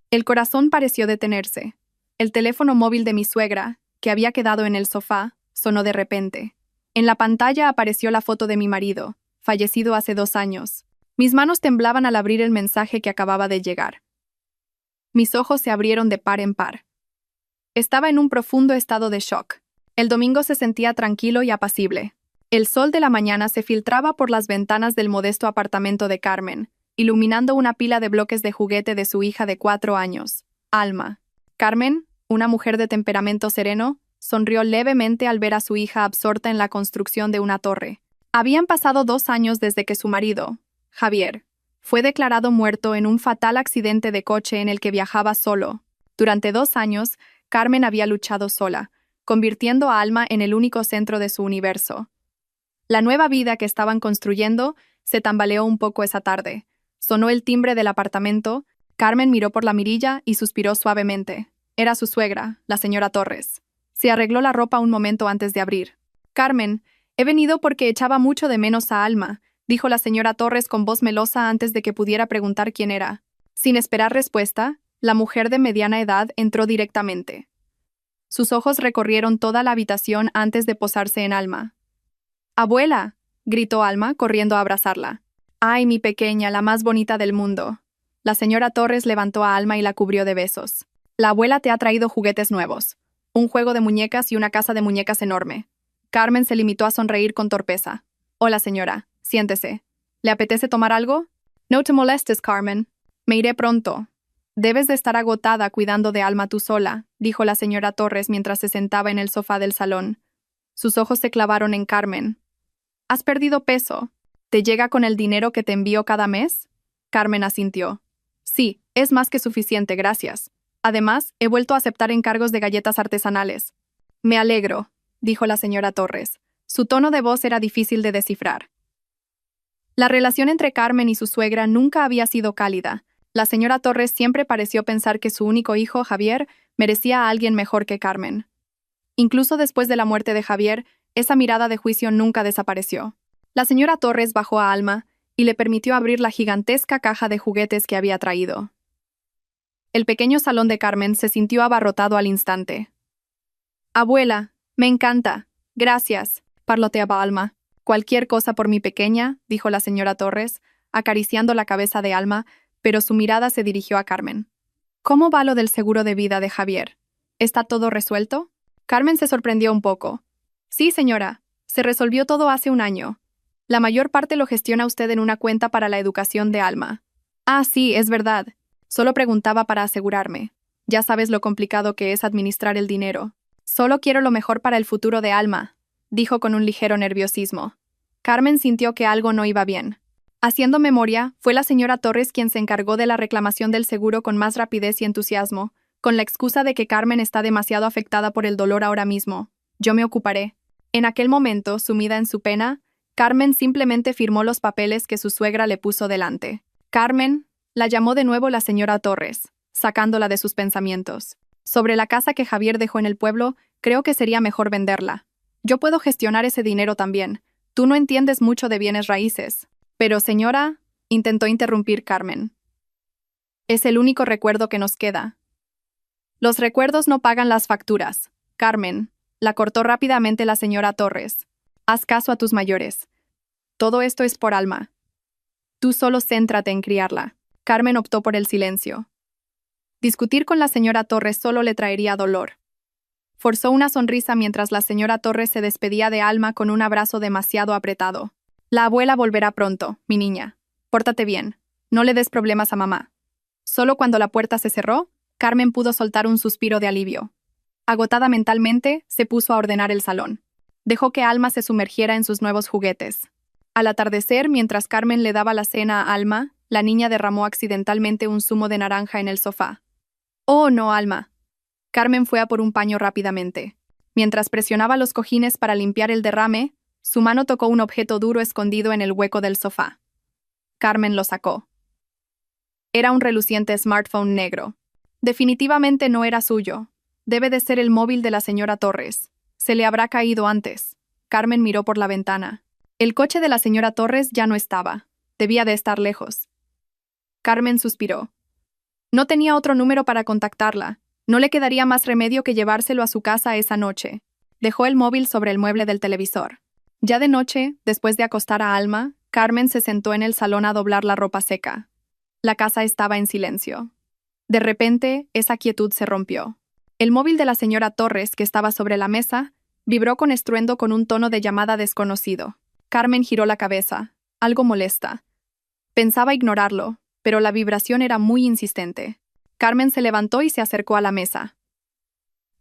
El corazón pareció detenerse. El teléfono móvil de mi suegra, que había quedado en el sofá, sonó de repente. En la pantalla apareció la foto de mi marido, fallecido hace 2 años. Mis manos temblaban al abrir el mensaje que acababa de llegar. Mis ojos se abrieron de par en par. Estaba en un profundo estado de shock. El domingo se sentía tranquilo y apacible. El sol de la mañana se filtraba por las ventanas del modesto apartamento de Carmen, iluminando una pila de bloques de juguete de su hija de 4 años, Alma. Carmen, una mujer de temperamento sereno, sonrió levemente al ver a su hija absorta en la construcción de una torre. Habían pasado 2 años desde que su marido, Javier, fue declarado muerto en un fatal accidente de coche en el que viajaba solo. Durante 2 años, Carmen había luchado sola, convirtiendo a Alma en el único centro de su universo. La nueva vida que estaban construyendo se tambaleó un poco esa tarde. Sonó el timbre del apartamento. Carmen miró por la mirilla y suspiró suavemente. Era su suegra, la señora Torres. Se arregló la ropa un momento antes de abrir. «Carmen, he venido porque echaba mucho de menos a Alma», dijo la señora Torres con voz melosa antes de que pudiera preguntar quién era. Sin esperar respuesta, la mujer de mediana edad entró directamente. Sus ojos recorrieron toda la habitación antes de posarse en Alma. «¡Abuela!», gritó Alma, corriendo a abrazarla. «¡Ay, mi pequeña, la más bonita del mundo!». La señora Torres levantó a Alma y la cubrió de besos. «La abuela te ha traído juguetes nuevos. Un juego de muñecas y una casa de muñecas enorme». Carmen se limitó a sonreír con torpeza. «Hola, señora. Siéntese. ¿Le apetece tomar algo?» «No te molestes, Carmen. Me iré pronto». «Debes de estar agotada cuidando de Alma tú sola», dijo la señora Torres mientras se sentaba en el sofá del salón. Sus ojos se clavaron en Carmen. «¿Has perdido peso? ¿Te llega con el dinero que te envío cada mes?» Carmen asintió. «Sí, es más que suficiente, gracias. Además, he vuelto a aceptar encargos de galletas artesanales». «Me alegro», dijo la señora Torres. Su tono de voz era difícil de descifrar. La relación entre Carmen y su suegra nunca había sido cálida. La señora Torres siempre pareció pensar que su único hijo, Javier, merecía a alguien mejor que Carmen. Incluso después de la muerte de Javier, esa mirada de juicio nunca desapareció. La señora Torres bajó a Alma y le permitió abrir la gigantesca caja de juguetes que había traído. El pequeño salón de Carmen se sintió abarrotado al instante. «Abuela, me encanta. Gracias», parloteaba Alma. «Cualquier cosa por mi pequeña», dijo la señora Torres, acariciando la cabeza de Alma, pero su mirada se dirigió a Carmen. «¿Cómo va lo del seguro de vida de Javier? ¿Está todo resuelto?» Carmen se sorprendió un poco. «Sí, señora. Se resolvió todo hace 1 año. La mayor parte lo gestiona usted en una cuenta para la educación de Alma». «Ah, sí, es verdad. Solo preguntaba para asegurarme. Ya sabes lo complicado que es administrar el dinero. Solo quiero lo mejor para el futuro de Alma», dijo con un ligero nerviosismo. Carmen sintió que algo no iba bien. Haciendo memoria, fue la señora Torres quien se encargó de la reclamación del seguro con más rapidez y entusiasmo, con la excusa de que Carmen está demasiado afectada por el dolor ahora mismo. «Yo me ocuparé». En aquel momento, sumida en su pena, Carmen simplemente firmó los papeles que su suegra le puso delante. «Carmen», la llamó de nuevo la señora Torres, sacándola de sus pensamientos. «Sobre la casa que Javier dejó en el pueblo, creo que sería mejor venderla. Yo puedo gestionar ese dinero también. Tú no entiendes mucho de bienes raíces». «Pero señora», intentó interrumpir Carmen. «Es el único recuerdo que nos queda». «Los recuerdos no pagan las facturas, Carmen», la cortó rápidamente la señora Torres. «Haz caso a tus mayores. Todo esto es por Alma. Tú solo céntrate en criarla». Carmen optó por el silencio. Discutir con la señora Torres solo le traería dolor. Forzó una sonrisa mientras la señora Torres se despedía de Alma con un abrazo demasiado apretado. «La abuela volverá pronto, mi niña. Pórtate bien. No le des problemas a mamá». Solo cuando la puerta se cerró, Carmen pudo soltar un suspiro de alivio. Agotada mentalmente, se puso a ordenar el salón. Dejó que Alma se sumergiera en sus nuevos juguetes. Al atardecer, mientras Carmen le daba la cena a Alma, la niña derramó accidentalmente un zumo de naranja en el sofá. «Oh, no, Alma». Carmen fue a por un paño rápidamente. Mientras presionaba los cojines para limpiar el derrame, su mano tocó un objeto duro escondido en el hueco del sofá. Carmen lo sacó. Era un reluciente smartphone negro. Definitivamente no era suyo. Debe de ser el móvil de la señora Torres. Se le habrá caído antes. Carmen miró por la ventana. El coche de la señora Torres ya no estaba. Debía de estar lejos. Carmen suspiró. No tenía otro número para contactarla. No le quedaría más remedio que llevárselo a su casa esa noche. Dejó el móvil sobre el mueble del televisor. Ya de noche, después de acostar a Alma, Carmen se sentó en el salón a doblar la ropa seca. La casa estaba en silencio. De repente, esa quietud se rompió. El móvil de la señora Torres, que estaba sobre la mesa, vibró con estruendo con un tono de llamada desconocido. Carmen giró la cabeza, algo molesta. Pensaba ignorarlo, pero la vibración era muy insistente. Carmen se levantó y se acercó a la mesa.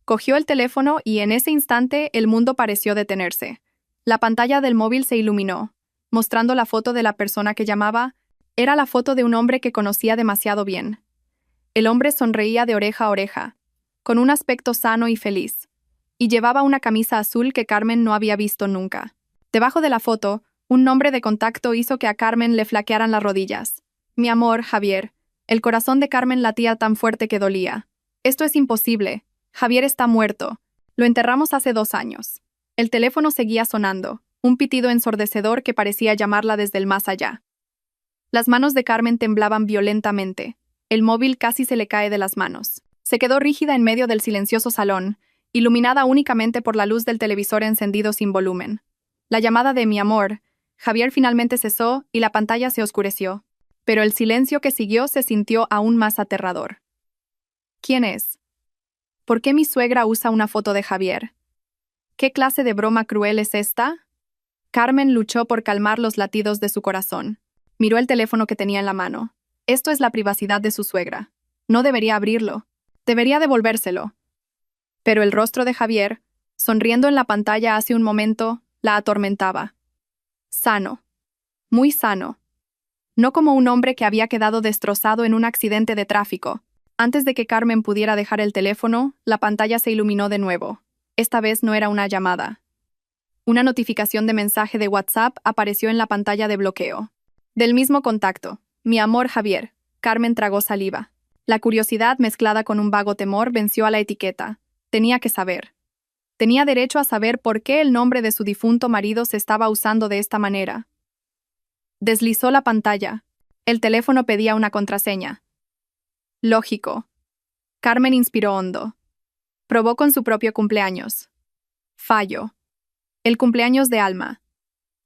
Cogió el teléfono y en ese instante el mundo pareció detenerse. La pantalla del móvil se iluminó, mostrando la foto de la persona que llamaba. Era la foto de un hombre que conocía demasiado bien. El hombre sonreía de oreja a oreja, con un aspecto sano y feliz, y llevaba una camisa azul que Carmen no había visto nunca. Debajo de la foto, un nombre de contacto hizo que a Carmen le flaquearan las rodillas. Mi amor, Javier. El corazón de Carmen latía tan fuerte que dolía. Esto es imposible. Javier está muerto. Lo enterramos hace 2 años. El teléfono seguía sonando, un pitido ensordecedor que parecía llamarla desde el más allá. Las manos de Carmen temblaban violentamente. El móvil casi se le cae de las manos. Se quedó rígida en medio del silencioso salón, iluminada únicamente por la luz del televisor encendido sin volumen. La llamada de mi amor, Javier, finalmente cesó y la pantalla se oscureció. Pero el silencio que siguió se sintió aún más aterrador. ¿Quién es? ¿Por qué mi suegra usa una foto de Javier? ¿Qué clase de broma cruel es esta? Carmen luchó por calmar los latidos de su corazón. Miró el teléfono que tenía en la mano. Esto es la privacidad de su suegra. No debería abrirlo. Debería devolvérselo. Pero el rostro de Javier, sonriendo en la pantalla hace un momento, la atormentaba. Sano. Muy sano. No como un hombre que había quedado destrozado en un accidente de tráfico. Antes de que Carmen pudiera dejar el teléfono, la pantalla se iluminó de nuevo. Esta vez no era una llamada. Una notificación de mensaje de WhatsApp apareció en la pantalla de bloqueo. Del mismo contacto. Mi amor, Javier. Carmen tragó saliva. La curiosidad mezclada con un vago temor venció a la etiqueta. Tenía que saber. Tenía derecho a saber por qué el nombre de su difunto marido se estaba usando de esta manera. Deslizó la pantalla. El teléfono pedía una contraseña. Lógico. Carmen inspiró hondo. Probó con su propio cumpleaños. Fallo. El cumpleaños de Alma.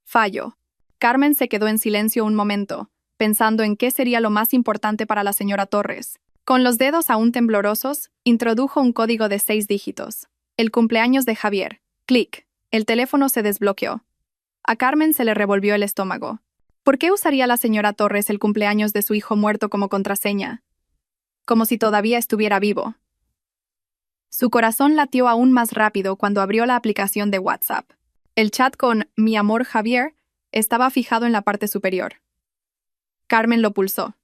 Fallo. Carmen se quedó en silencio un momento, pensando en qué sería lo más importante para la señora Torres. Con los dedos aún temblorosos, introdujo un código de 6 dígitos. El cumpleaños de Javier. Clic. El teléfono se desbloqueó. A Carmen se le revolvió el estómago. ¿Por qué usaría la señora Torres el cumpleaños de su hijo muerto como contraseña? Como si todavía estuviera vivo. Su corazón latió aún más rápido cuando abrió la aplicación de WhatsApp. El chat con Mi amor Javier estaba fijado en la parte superior. Carmen lo pulsó.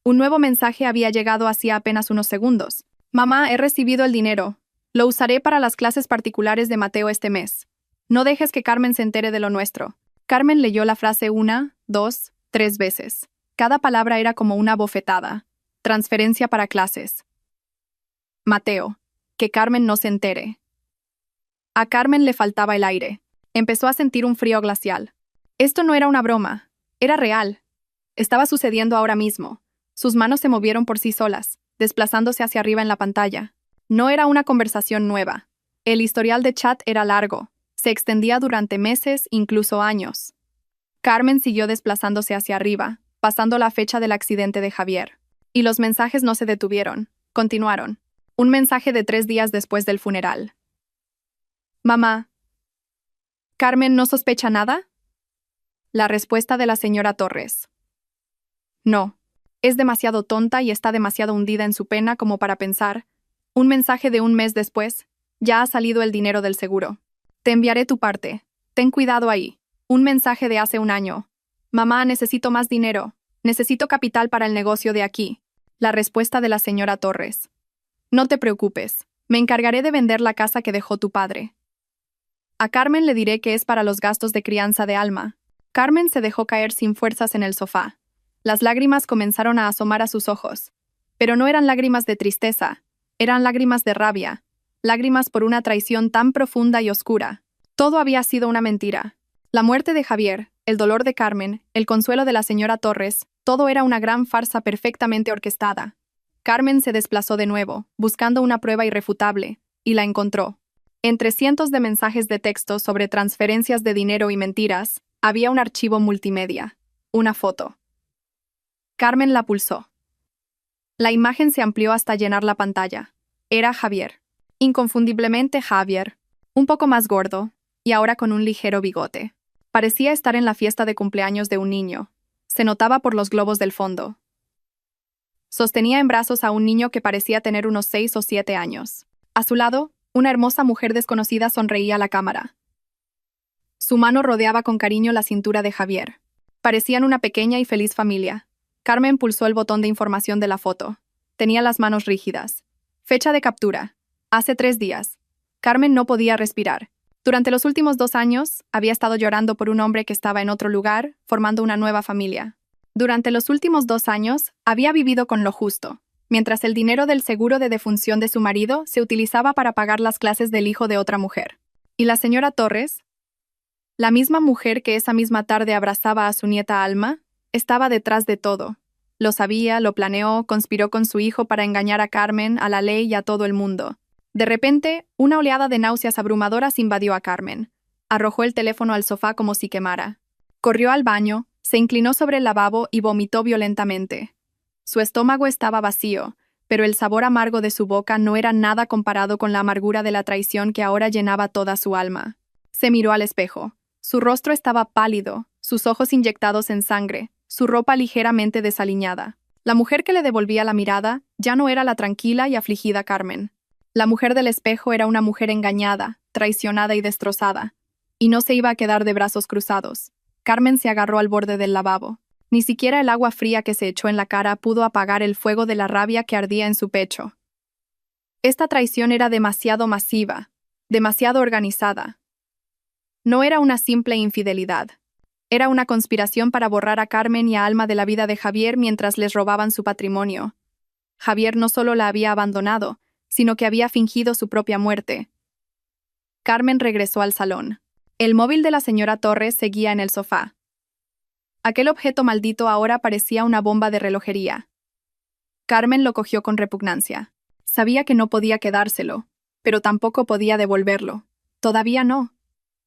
Un nuevo mensaje había llegado hacía apenas unos segundos. Mamá, he recibido el dinero. Lo usaré para las clases particulares de Mateo este mes. No dejes que Carmen se entere de lo nuestro. Carmen leyó la frase 1, 2, 3 veces. Cada palabra era como una bofetada. Transferencia para clases. Mateo. Que Carmen no se entere. A Carmen le faltaba el aire. Empezó a sentir un frío glacial. Esto no era una broma. Era real. Estaba sucediendo ahora mismo. Sus manos se movieron por sí solas, desplazándose hacia arriba en la pantalla. No era una conversación nueva. El historial de chat era largo. Se extendía durante meses, incluso años. Carmen siguió desplazándose hacia arriba, pasando la fecha del accidente de Javier. Y los mensajes no se detuvieron. Continuaron. Un mensaje de 3 días después del funeral. Mamá. ¿Carmen no sospecha nada? La respuesta de la señora Torres. No. Es demasiado tonta y está demasiado hundida en su pena como para pensar. Un mensaje de 1 mes después. Ya ha salido el dinero del seguro. Te enviaré tu parte. Ten cuidado ahí. Un mensaje de hace 1 año. Mamá, necesito más dinero. Necesito capital para el negocio de aquí. La respuesta de la señora Torres. No te preocupes. Me encargaré de vender la casa que dejó tu padre. A Carmen le diré que es para los gastos de crianza de Alma. Carmen se dejó caer sin fuerzas en el sofá. Las lágrimas comenzaron a asomar a sus ojos. Pero no eran lágrimas de tristeza. Eran lágrimas de rabia. Lágrimas por una traición tan profunda y oscura. Todo había sido una mentira. La muerte de Javier, el dolor de Carmen, el consuelo de la señora Torres, todo era una gran farsa perfectamente orquestada. Carmen se desplazó de nuevo, buscando una prueba irrefutable, y la encontró. Entre cientos de mensajes de texto sobre transferencias de dinero y mentiras, había un archivo multimedia, una foto. Carmen la pulsó. La imagen se amplió hasta llenar la pantalla. Era Javier. Inconfundiblemente Javier, un poco más gordo, y ahora con un ligero bigote. Parecía estar en la fiesta de cumpleaños de un niño. Se notaba por los globos del fondo. Sostenía en brazos a un niño que parecía tener unos 6 o 7 años. A su lado, una hermosa mujer desconocida sonreía a la cámara. Su mano rodeaba con cariño la cintura de Javier. Parecían una pequeña y feliz familia. Carmen pulsó el botón de información de la foto. Tenía las manos rígidas. Fecha de captura. Hace 3 días. Carmen no podía respirar. Durante los últimos 2 años, había estado llorando por un hombre que estaba en otro lugar, formando una nueva familia. Durante los últimos 2 años, había vivido con lo justo, mientras el dinero del seguro de defunción de su marido se utilizaba para pagar las clases del hijo de otra mujer. ¿Y la señora Torres? La misma mujer que esa misma tarde abrazaba a su nieta Alma, estaba detrás de todo. Lo sabía, lo planeó, conspiró con su hijo para engañar a Carmen, a la ley y a todo el mundo. De repente, una oleada de náuseas abrumadoras invadió a Carmen. Arrojó el teléfono al sofá como si quemara. Corrió al baño, se inclinó sobre el lavabo y vomitó violentamente. Su estómago estaba vacío, pero el sabor amargo de su boca no era nada comparado con la amargura de la traición que ahora llenaba toda su alma. Se miró al espejo. Su rostro estaba pálido, sus ojos inyectados en sangre, su ropa ligeramente desaliñada. La mujer que le devolvía la mirada ya no era la tranquila y afligida Carmen. La mujer del espejo era una mujer engañada, traicionada y destrozada. Y no se iba a quedar de brazos cruzados. Carmen se agarró al borde del lavabo. Ni siquiera el agua fría que se echó en la cara pudo apagar el fuego de la rabia que ardía en su pecho. Esta traición era demasiado masiva, demasiado organizada. No era una simple infidelidad. Era una conspiración para borrar a Carmen y a Alma de la vida de Javier mientras les robaban su patrimonio. Javier no solo la había abandonado, sino que había fingido su propia muerte. Carmen regresó al salón. El móvil de la señora Torres seguía en el sofá. Aquel objeto maldito ahora parecía una bomba de relojería. Carmen lo cogió con repugnancia. Sabía que no podía quedárselo, pero tampoco podía devolverlo. Todavía no.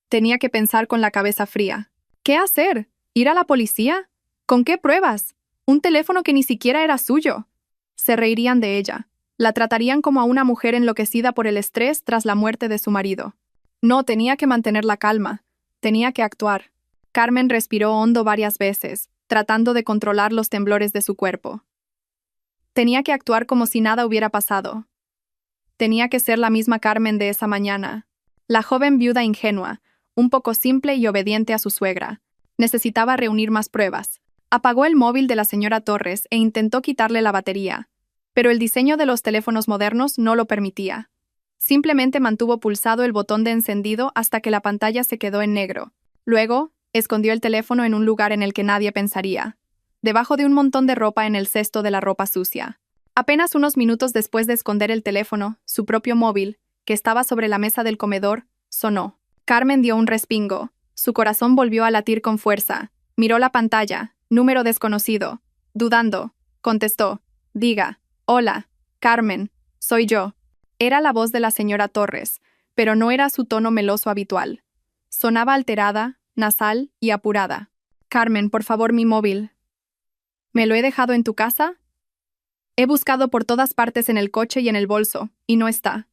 Tenía que pensar con la cabeza fría. ¿Qué hacer? ¿Ir a la policía? ¿Con qué pruebas? Un teléfono que ni siquiera era suyo. Se reirían de ella. La tratarían como a una mujer enloquecida por el estrés tras la muerte de su marido. No, tenía que mantener la calma. Tenía que actuar. Carmen respiró hondo varias veces, tratando de controlar los temblores de su cuerpo. Tenía que actuar como si nada hubiera pasado. Tenía que ser la misma Carmen de esa mañana. La joven viuda ingenua, un poco simple y obediente a su suegra. Necesitaba reunir más pruebas. Apagó el móvil de la señora Torres e intentó quitarle la batería, pero el diseño de los teléfonos modernos no lo permitía. Simplemente mantuvo pulsado el botón de encendido hasta que la pantalla se quedó en negro. Luego, escondió el teléfono en un lugar en el que nadie pensaría, debajo de un montón de ropa en el cesto de la ropa sucia. Apenas unos minutos después de esconder el teléfono, su propio móvil, que estaba sobre la mesa del comedor, sonó. Carmen dio un respingo. Su corazón volvió a latir con fuerza. Miró la pantalla. Número desconocido. Dudando, contestó. Diga. Hola, Carmen. Soy yo. Era la voz de la señora Torres, pero no era su tono meloso habitual. Sonaba alterada, nasal y apurada. Carmen, por favor, mi móvil. ¿Me lo he dejado en tu casa? He buscado por todas partes en el coche y en el bolso, y no está.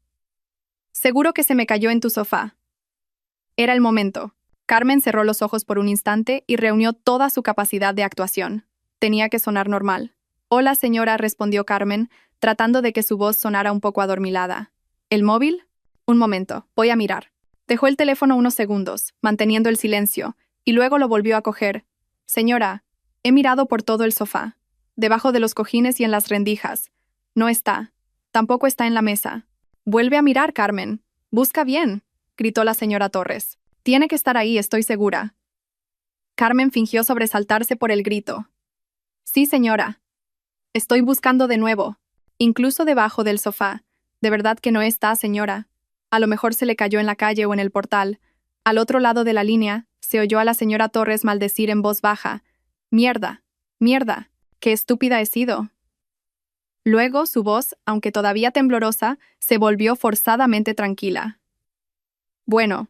Seguro que se me cayó en tu sofá. Era el momento. Carmen cerró los ojos por un instante y reunió toda su capacidad de actuación. Tenía que sonar normal. Hola, señora, respondió Carmen, tratando de que su voz sonara un poco adormilada. ¿El móvil? Un momento, voy a mirar. Dejó el teléfono unos segundos, manteniendo el silencio, y luego lo volvió a coger. Señora, he mirado por todo el sofá, debajo de los cojines y en las rendijas. No está. Tampoco está en la mesa. Vuelve a mirar, Carmen. Busca bien, gritó la señora Torres. Tiene que estar ahí, estoy segura. Carmen fingió sobresaltarse por el grito. Sí, señora. Estoy buscando de nuevo, incluso debajo del sofá. De verdad que no está, señora. A lo mejor se le cayó en la calle o en el portal. Al otro lado de la línea, se oyó a la señora Torres maldecir en voz baja. Mierda, mierda, qué estúpida he sido. Luego, su voz, aunque todavía temblorosa, se volvió forzadamente tranquila. Bueno,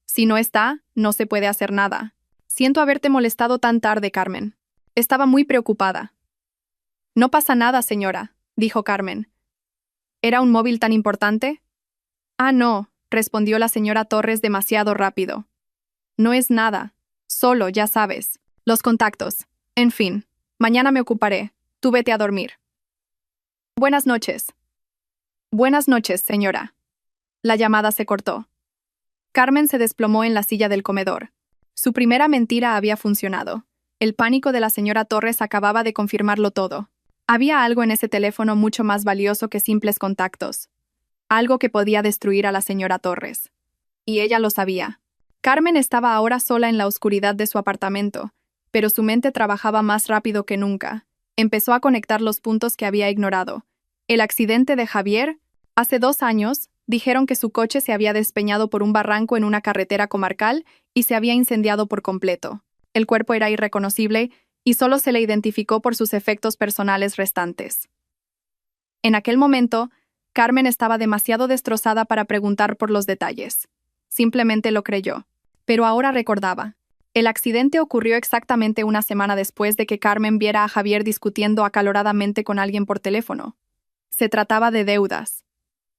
si no está, no se puede hacer nada. Siento haberte molestado tan tarde, Carmen. Estaba muy preocupada. No pasa nada, señora, dijo Carmen. ¿Era un móvil tan importante? Ah, no, respondió la señora Torres demasiado rápido. No es nada. Solo, ya sabes, los contactos. En fin, mañana me ocuparé. Tú vete a dormir. Buenas noches. Buenas noches, señora. La llamada se cortó. Carmen se desplomó en la silla del comedor. Su primera mentira había funcionado. El pánico de la señora Torres acababa de confirmarlo todo. Había algo en ese teléfono mucho más valioso que simples contactos. Algo que podía destruir a la señora Torres. Y ella lo sabía. Carmen estaba ahora sola en la oscuridad de su apartamento, pero su mente trabajaba más rápido que nunca. Empezó a conectar los puntos que había ignorado. El accidente de Javier. Hace 2 años, dijeron que su coche se había despeñado por un barranco en una carretera comarcal y se había incendiado por completo. El cuerpo era irreconocible y solo se le identificó por sus efectos personales restantes. En aquel momento, Carmen estaba demasiado destrozada para preguntar por los detalles. Simplemente lo creyó. Pero ahora recordaba. El accidente ocurrió exactamente una semana después de que Carmen viera a Javier discutiendo acaloradamente con alguien por teléfono. Se trataba de deudas.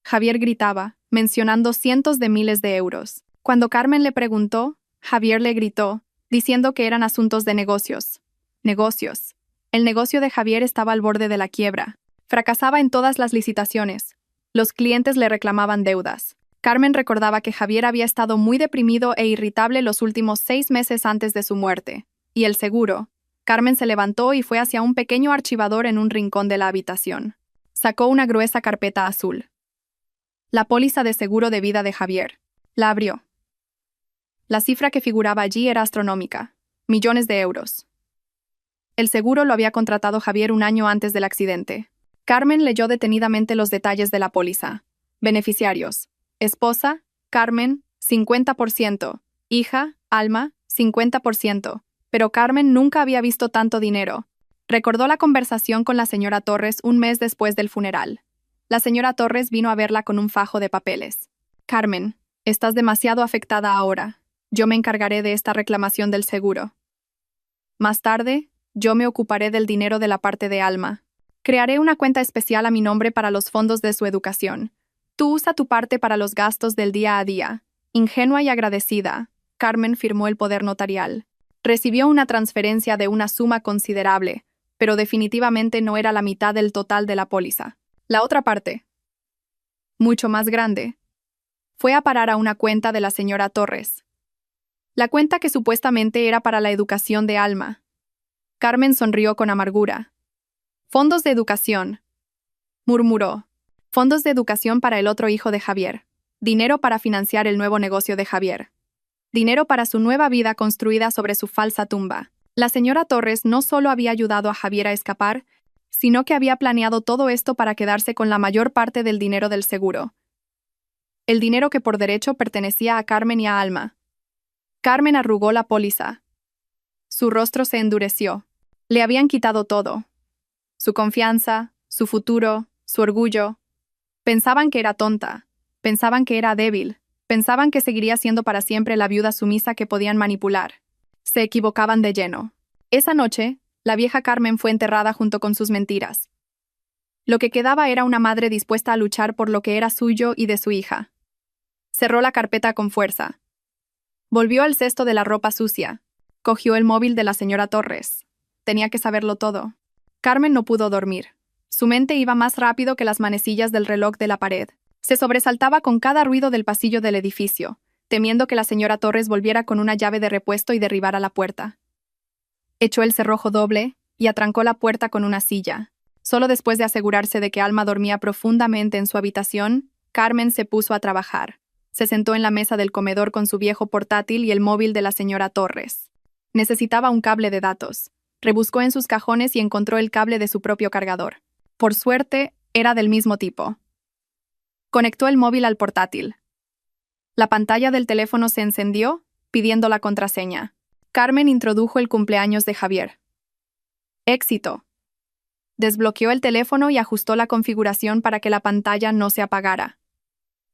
Javier gritaba, mencionando cientos de miles de euros. Cuando Carmen le preguntó, Javier le gritó, diciendo que eran asuntos de negocios. Negocios. El negocio de Javier estaba al borde de la quiebra. Fracasaba en todas las licitaciones. Los clientes le reclamaban deudas. Carmen recordaba que Javier había estado muy deprimido e irritable los últimos 6 meses antes de su muerte. Y el seguro. Carmen se levantó y fue hacia un pequeño archivador en un rincón de la habitación. Sacó una gruesa carpeta azul. La póliza de seguro de vida de Javier. La abrió. La cifra que figuraba allí era astronómica. Millones de euros. El seguro lo había contratado Javier un año antes del accidente. Carmen leyó detenidamente los detalles de la póliza. Beneficiarios. Esposa, Carmen, 50%. Hija, Alma, 50%. Pero Carmen nunca había visto tanto dinero. Recordó la conversación con la señora Torres un mes después del funeral. La señora Torres vino a verla con un fajo de papeles. Carmen, estás demasiado afectada ahora. Yo me encargaré de esta reclamación del seguro. Más tarde, yo me ocuparé del dinero de la parte de Alma. Crearé una cuenta especial a mi nombre para los fondos de su educación. Tú usa tu parte para los gastos del día a día. Ingenua y agradecida, Carmen firmó el poder notarial. Recibió una transferencia de una suma considerable, pero definitivamente no era la mitad del total de la póliza. La otra parte, mucho más grande, fue a parar a una cuenta de la señora Torres. La cuenta que supuestamente era para la educación de Alma. Carmen sonrió con amargura. Fondos de educación, murmuró. Fondos de educación para el otro hijo de Javier. Dinero para financiar el nuevo negocio de Javier. Dinero para su nueva vida construida sobre su falsa tumba. La señora Torres no solo había ayudado a Javier a escapar, sino que había planeado todo esto para quedarse con la mayor parte del dinero del seguro. El dinero que por derecho pertenecía a Carmen y a Alma. Carmen arrugó la póliza. Su rostro se endureció. Le habían quitado todo. Su confianza, su futuro, su orgullo. Pensaban que era tonta, pensaban que era débil, pensaban que seguiría siendo para siempre la viuda sumisa que podían manipular. Se equivocaban de lleno. Esa noche, la vieja Carmen fue enterrada junto con sus mentiras. Lo que quedaba era una madre dispuesta a luchar por lo que era suyo y de su hija. Cerró la carpeta con fuerza. Volvió al cesto de la ropa sucia. Cogió el móvil de la señora Torres. Tenía que saberlo todo. Carmen no pudo dormir. Su mente iba más rápido que las manecillas del reloj de la pared. Se sobresaltaba con cada ruido del pasillo del edificio, temiendo que la señora Torres volviera con una llave de repuesto y derribara la puerta. Echó el cerrojo doble y atrancó la puerta con una silla. Solo después de asegurarse de que Alma dormía profundamente en su habitación, Carmen se puso a trabajar. Se sentó en la mesa del comedor con su viejo portátil y el móvil de la señora Torres. Necesitaba un cable de datos. Rebuscó en sus cajones y encontró el cable de su propio cargador. Por suerte, era del mismo tipo. Conectó el móvil al portátil. La pantalla del teléfono se encendió, pidiendo la contraseña. Carmen introdujo el cumpleaños de Javier. Éxito. Desbloqueó el teléfono y ajustó la configuración para que la pantalla no se apagara.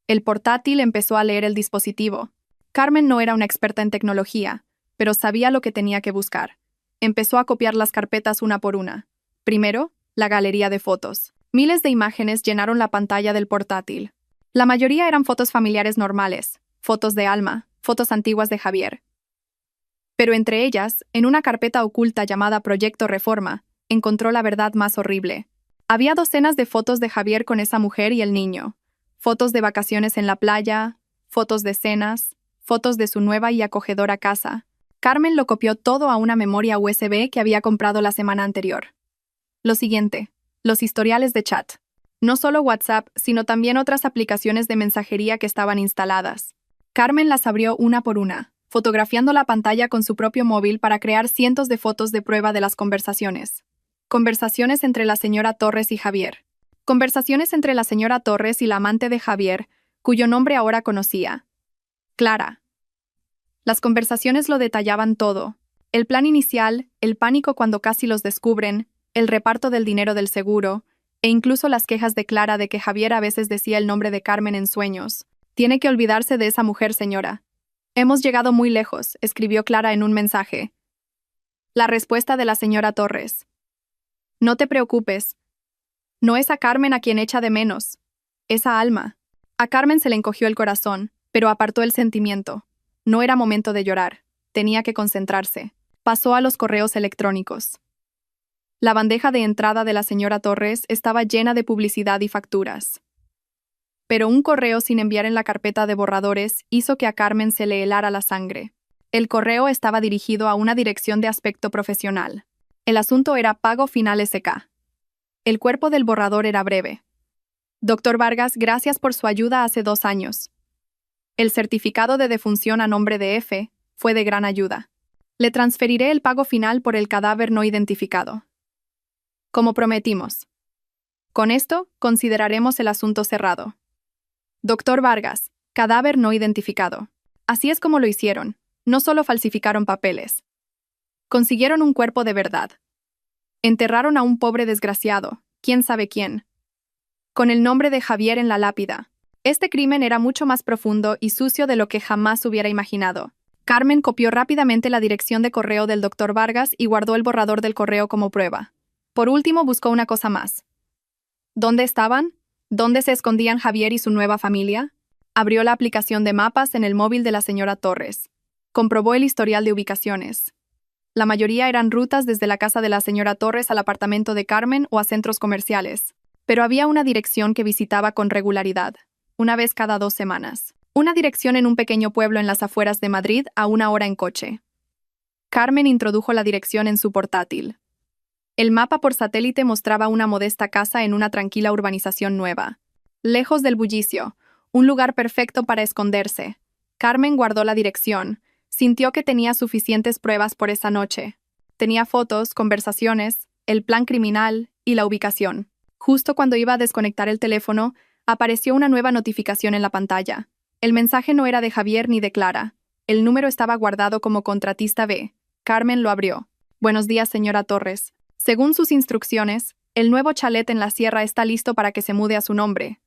El portátil empezó a leer el dispositivo. Carmen no era una experta en tecnología, pero sabía lo que tenía que buscar. Empezó a copiar las carpetas una por una. Primero, la galería de fotos. Miles de imágenes llenaron la pantalla del portátil. La mayoría eran fotos familiares normales, fotos de Alma, fotos antiguas de Javier. Pero entre ellas, en una carpeta oculta llamada Proyecto Reforma, encontró la verdad más horrible. Había docenas de fotos de Javier con esa mujer y el niño. Fotos de vacaciones en la playa, fotos de cenas, fotos de su nueva y acogedora casa. Carmen lo copió todo a una memoria USB que había comprado la semana anterior. Lo siguiente, los historiales de chat. No solo WhatsApp, sino también otras aplicaciones de mensajería que estaban instaladas. Carmen las abrió una por una, fotografiando la pantalla con su propio móvil para crear cientos de fotos de prueba de las conversaciones. Conversaciones entre la señora Torres y Javier. Conversaciones entre la señora Torres y la amante de Javier, cuyo nombre ahora conocía. Clara. Las conversaciones lo detallaban todo. El plan inicial, el pánico cuando casi los descubren, el reparto del dinero del seguro, e incluso las quejas de Clara de que Javier a veces decía el nombre de Carmen en sueños. Tiene que olvidarse de esa mujer, señora. Hemos llegado muy lejos, escribió Clara en un mensaje. La respuesta de la señora Torres. No te preocupes. No es a Carmen a quien echa de menos. Es a Alma. A Carmen se le encogió el corazón, pero apartó el sentimiento. No era momento de llorar. Tenía que concentrarse. Pasó a los correos electrónicos. La bandeja de entrada de la señora Torres estaba llena de publicidad y facturas. Pero un correo sin enviar en la carpeta de borradores hizo que a Carmen se le helara la sangre. El correo estaba dirigido a una dirección de aspecto profesional. El asunto era Pago Final SK. El cuerpo del borrador era breve. Doctor Vargas, gracias por su ayuda hace 2 años. El certificado de defunción a nombre de F fue de gran ayuda. Le transferiré el pago final por el cadáver no identificado. Como prometimos. Con esto, consideraremos el asunto cerrado. Doctor Vargas, cadáver no identificado. Así es como lo hicieron. No solo falsificaron papeles. Consiguieron un cuerpo de verdad. Enterraron a un pobre desgraciado, quién sabe quién. Con el nombre de Javier en la lápida. Este crimen era mucho más profundo y sucio de lo que jamás hubiera imaginado. Carmen copió rápidamente la dirección de correo del doctor Vargas y guardó el borrador del correo como prueba. Por último, buscó una cosa más. ¿Dónde estaban? ¿Dónde se escondían Javier y su nueva familia? Abrió la aplicación de mapas en el móvil de la señora Torres. Comprobó el historial de ubicaciones. La mayoría eran rutas desde la casa de la señora Torres al apartamento de Carmen o a centros comerciales. Pero había una dirección que visitaba con regularidad, una vez cada 2 semanas. Una dirección en un pequeño pueblo en las afueras de Madrid a 1 hora en coche. Carmen introdujo la dirección en su portátil. El mapa por satélite mostraba una modesta casa en una tranquila urbanización nueva. Lejos del bullicio, un lugar perfecto para esconderse. Carmen guardó la dirección. Sintió que tenía suficientes pruebas por esa noche. Tenía fotos, conversaciones, el plan criminal y la ubicación. Justo cuando iba a desconectar el teléfono, apareció una nueva notificación en la pantalla. El mensaje no era de Javier ni de Clara. El número estaba guardado como contratista B. Carmen lo abrió. Buenos días, señora Torres. Según sus instrucciones, el nuevo chalet en la sierra está listo para que se mude a su nombre.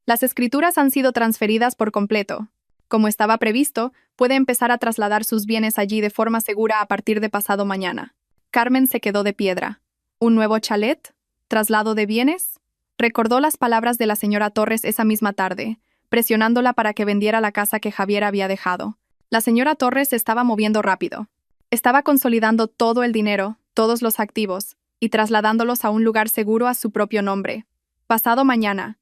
Las escrituras han sido transferidas por completo. Como estaba previsto, puede empezar a trasladar sus bienes allí de forma segura a partir de pasado mañana. Carmen se quedó de piedra. ¿Un nuevo chalet? ¿Traslado de bienes? Recordó las palabras de la señora Torres esa misma tarde, presionándola para que vendiera la casa que Javier había dejado. La señora Torres se estaba moviendo rápido. Estaba consolidando todo el dinero, todos los activos, y trasladándolos a un lugar seguro a su propio nombre. Pasado mañana.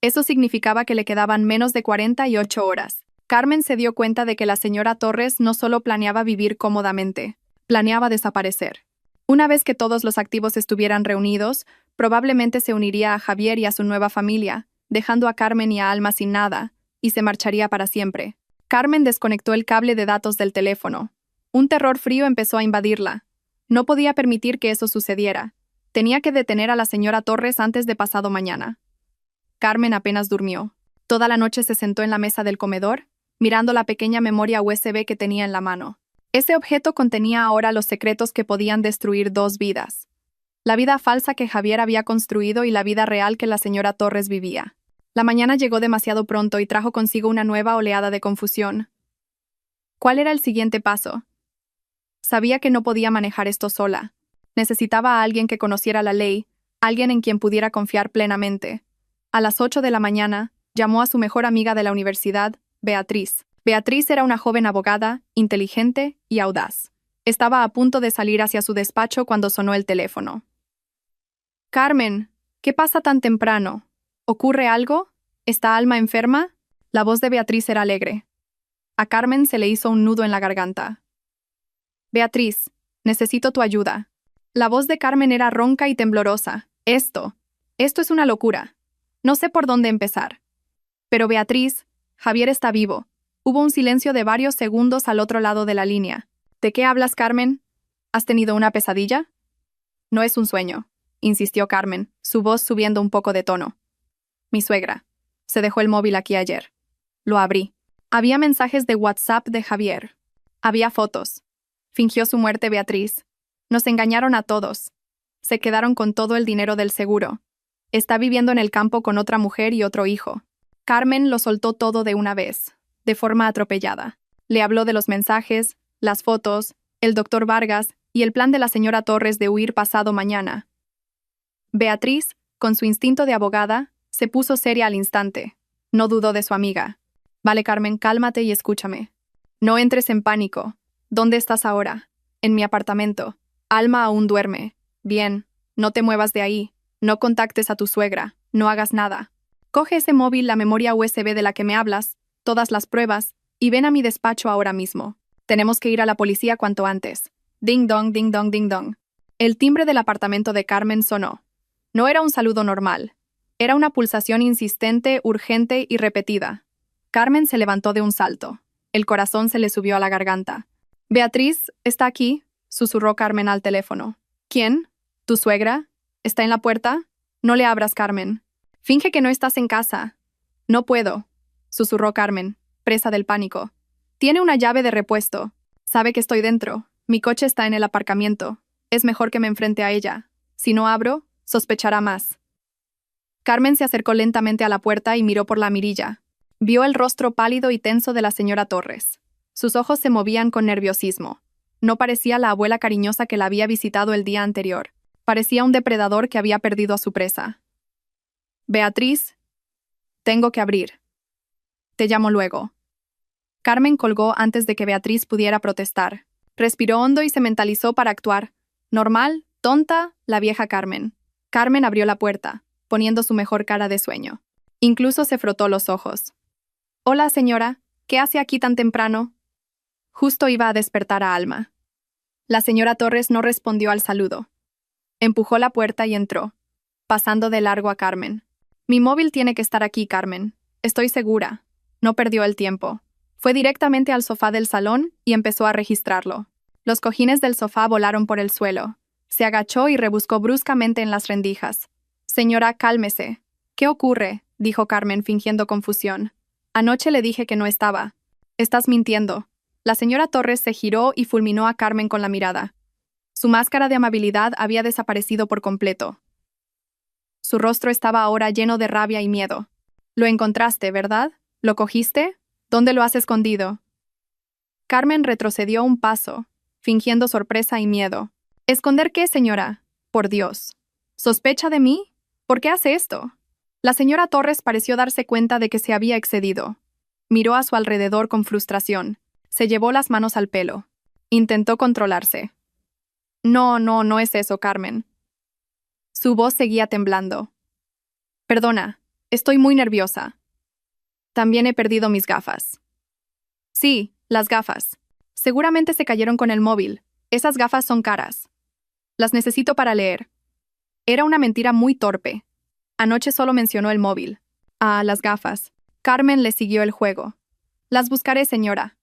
Eso significaba que le quedaban menos de 48 horas. Carmen se dio cuenta de que la señora Torres no solo planeaba vivir cómodamente, planeaba desaparecer. Una vez que todos los activos estuvieran reunidos, probablemente se uniría a Javier y a su nueva familia, dejando a Carmen y a Alma sin nada, y se marcharía para siempre. Carmen desconectó el cable de datos del teléfono. Un terror frío empezó a invadirla. No podía permitir que eso sucediera. Tenía que detener a la señora Torres antes de pasado mañana. Carmen apenas durmió. Toda la noche se sentó en la mesa del comedor, mirando la pequeña memoria USB que tenía en la mano. Ese objeto contenía ahora los secretos que podían destruir 2 vidas. La vida falsa que Javier había construido y la vida real que la señora Torres vivía. La mañana llegó demasiado pronto y trajo consigo una nueva oleada de confusión. ¿Cuál era el siguiente paso? Sabía que no podía manejar esto sola. Necesitaba a alguien que conociera la ley, alguien en quien pudiera confiar plenamente. A las 8 de la mañana, llamó a su mejor amiga de la universidad, Beatriz. Beatriz era una joven abogada, inteligente y audaz. Estaba a punto de salir hacia su despacho cuando sonó el teléfono. «Carmen, ¿qué pasa tan temprano? ¿Ocurre algo? ¿Está Alma enferma?» La voz de Beatriz era alegre. A Carmen se le hizo un nudo en la garganta. «Beatriz, necesito tu ayuda». La voz de Carmen era ronca y temblorosa. Esto es una locura. No sé por dónde empezar. Pero Beatriz, Javier está vivo. Hubo un silencio de varios segundos al otro lado de la línea. ¿De qué hablas, Carmen? ¿Has tenido una pesadilla? No es un sueño, insistió Carmen, su voz subiendo un poco de tono. Mi suegra. Se dejó el móvil aquí ayer. Lo abrí. Había mensajes de WhatsApp de Javier. Había fotos. Fingió su muerte Beatriz. Nos engañaron a todos. Se quedaron con todo el dinero del seguro. Está viviendo en el campo con otra mujer y otro hijo. Carmen lo soltó todo de una vez, de forma atropellada. Le habló de los mensajes, las fotos, el doctor Vargas y el plan de la señora Torres de huir pasado mañana. Beatriz, con su instinto de abogada, se puso seria al instante. No dudó de su amiga. Vale, Carmen, cálmate y escúchame. No entres en pánico. ¿Dónde estás ahora? En mi apartamento. Alma aún duerme. Bien, no te muevas de ahí. No contactes a tu suegra. No hagas nada. Coge ese móvil, la memoria USB de la que me hablas, todas las pruebas, y ven a mi despacho ahora mismo. Tenemos que ir a la policía cuanto antes. Ding dong, ding dong, ding dong. El timbre del apartamento de Carmen sonó. No era un saludo normal. Era una pulsación insistente, urgente y repetida. Carmen se levantó de un salto. El corazón se le subió a la garganta. «Beatriz, ¿está aquí?», susurró Carmen al teléfono. «¿Quién? ¿Tu suegra? ¿Está en la puerta? No le abras, Carmen. Finge que no estás en casa». «No puedo», susurró Carmen, presa del pánico. «Tiene una llave de repuesto. Sabe que estoy dentro. Mi coche está en el aparcamiento. Es mejor que me enfrente a ella. Si no abro, sospechará más». Carmen se acercó lentamente a la puerta y miró por la mirilla. Vio el rostro pálido y tenso de la señora Torres. Sus ojos se movían con nerviosismo. No parecía la abuela cariñosa que la había visitado el día anterior. Parecía un depredador que había perdido a su presa. «Beatriz, tengo que abrir. Te llamo luego». Carmen colgó antes de que Beatriz pudiera protestar. Respiró hondo y se mentalizó para actuar. Normal, tonta, la vieja Carmen. Carmen abrió la puerta, poniendo su mejor cara de sueño. Incluso se frotó los ojos. «Hola, señora. ¿Qué hace aquí tan temprano?» Justo iba a despertar a Alma. La señora Torres no respondió al saludo. Empujó la puerta y entró, pasando de largo a Carmen. «Mi móvil tiene que estar aquí, Carmen. Estoy segura». No perdió el tiempo. Fue directamente al sofá del salón y empezó a registrarlo. Los cojines del sofá volaron por el suelo. Se agachó y rebuscó bruscamente en las rendijas. «Señora, cálmese». «¿Qué ocurre?», dijo Carmen fingiendo confusión. «Anoche le dije que no estaba». «Estás mintiendo». La señora Torres se giró y fulminó a Carmen con la mirada. Su máscara de amabilidad había desaparecido por completo. Su rostro estaba ahora lleno de rabia y miedo. «Lo encontraste, ¿verdad? ¿Lo cogiste? ¿Dónde lo has escondido?» Carmen retrocedió un paso, fingiendo sorpresa y miedo. «¿Esconder qué, señora? Por Dios. ¿Sospecha de mí? ¿Por qué hace esto?» La señora Torres pareció darse cuenta de que se había excedido. Miró a su alrededor con frustración. Se llevó las manos al pelo. Intentó controlarse. No es eso, Carmen». Su voz seguía temblando. «Perdona, estoy muy nerviosa. También he perdido mis gafas». «Sí, las gafas. Seguramente se cayeron con el móvil. Esas gafas son caras. Las necesito para leer». Era una mentira muy torpe. Anoche solo mencionó el móvil. «Ah, las gafas». Carmen le siguió el juego. «Las buscaré, señora».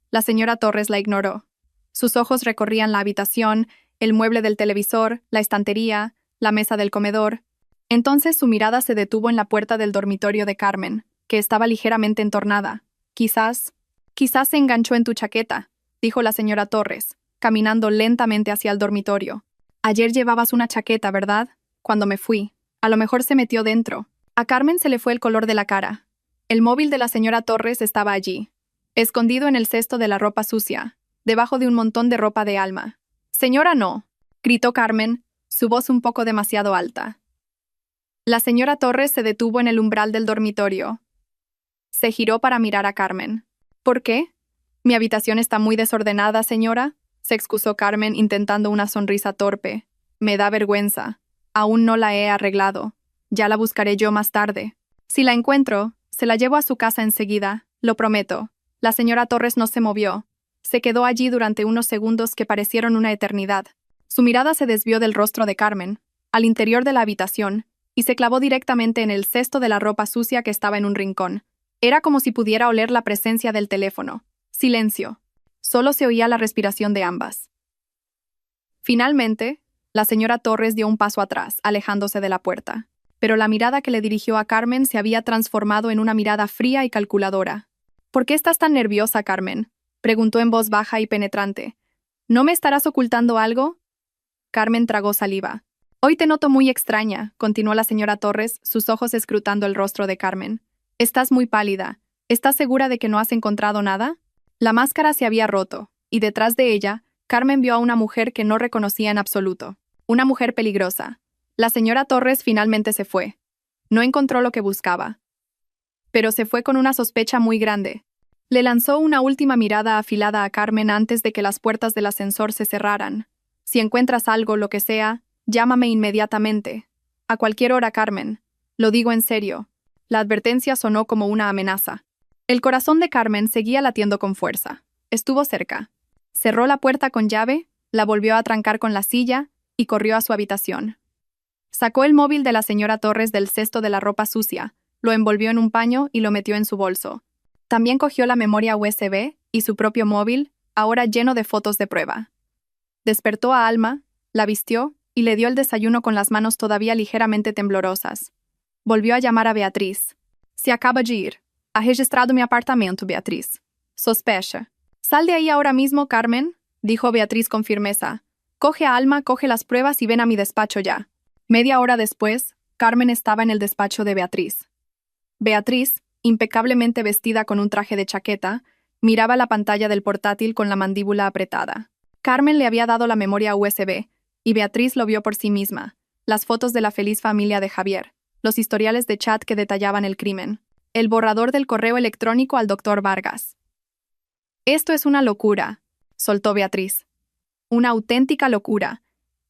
La señora Torres la ignoró. Sus ojos recorrían la habitación, el mueble del televisor, la estantería, la mesa del comedor. Entonces su mirada se detuvo en la puerta del dormitorio de Carmen, que estaba ligeramente entornada. Quizás se enganchó en tu chaqueta», dijo la señora Torres, caminando lentamente hacia el dormitorio. Ayer llevabas una chaqueta, ¿verdad? Cuando me fui. A lo mejor se metió dentro. A Carmen se le fue el color de la cara. El móvil de la señora Torres estaba allí, escondido en el cesto de la ropa sucia, debajo de un montón de ropa de Alma. «Señora, no», gritó Carmen, su voz un poco demasiado alta. La señora Torres se detuvo en el umbral del dormitorio. Se giró para mirar a Carmen. «¿Por qué? Mi habitación está muy desordenada, señora», se excusó Carmen intentando una sonrisa torpe. «Me da vergüenza. Aún no la he arreglado. Ya la buscaré yo más tarde. Si la encuentro, se la llevo a su casa enseguida, lo prometo». La señora Torres no se movió. Se quedó allí durante unos segundos que parecieron una eternidad. Su mirada se desvió del rostro de Carmen, al interior de la habitación, y se clavó directamente en el cesto de la ropa sucia que estaba en un rincón. Era como si pudiera oler la presencia del teléfono. Silencio. Solo se oía la respiración de ambas. Finalmente, la señora Torres dio un paso atrás, alejándose de la puerta. Pero la mirada que le dirigió a Carmen se había transformado en una mirada fría y calculadora. «¿Por qué estás tan nerviosa, Carmen?», preguntó en voz baja y penetrante. «¿No me estarás ocultando algo?» Carmen tragó saliva. «Hoy te noto muy extraña», continuó la señora Torres, sus ojos escrutando el rostro de Carmen. «Estás muy pálida. ¿Estás segura de que no has encontrado nada?» La máscara se había roto, y detrás de ella, Carmen vio a una mujer que no reconocía en absoluto. Una mujer peligrosa. La señora Torres finalmente se fue. No encontró lo que buscaba. Pero se fue con una sospecha muy grande. Le lanzó una última mirada afilada a Carmen antes de que las puertas del ascensor se cerraran. «Si encuentras algo, lo que sea, llámame inmediatamente. A cualquier hora, Carmen. Lo digo en serio». La advertencia sonó como una amenaza. El corazón de Carmen seguía latiendo con fuerza. Estuvo cerca. Cerró la puerta con llave, la volvió a trancar con la silla y corrió a su habitación. Sacó el móvil de la señora Torres del cesto de la ropa sucia, lo envolvió en un paño y lo metió en su bolso. También cogió la memoria USB y su propio móvil, ahora lleno de fotos de prueba. Despertó a Alma, la vistió y le dio el desayuno con las manos todavía ligeramente temblorosas. Volvió a llamar a Beatriz. «Se acaba de ir. Ha registrado mi apartamento, Beatriz. Sospecha». «Sal de ahí ahora mismo, Carmen», dijo Beatriz con firmeza. «Coge a Alma, coge las pruebas y ven a mi despacho ya». Media hora después, Carmen estaba en el despacho de Beatriz. Beatriz, impecablemente vestida con un traje de chaqueta, miraba la pantalla del portátil con la mandíbula apretada. Carmen le había dado la memoria USB, y Beatriz lo vio por sí misma, las fotos de la feliz familia de Javier, los historiales de chat que detallaban el crimen, el borrador del correo electrónico al doctor Vargas. «Esto es una locura», soltó Beatriz. «Una auténtica locura.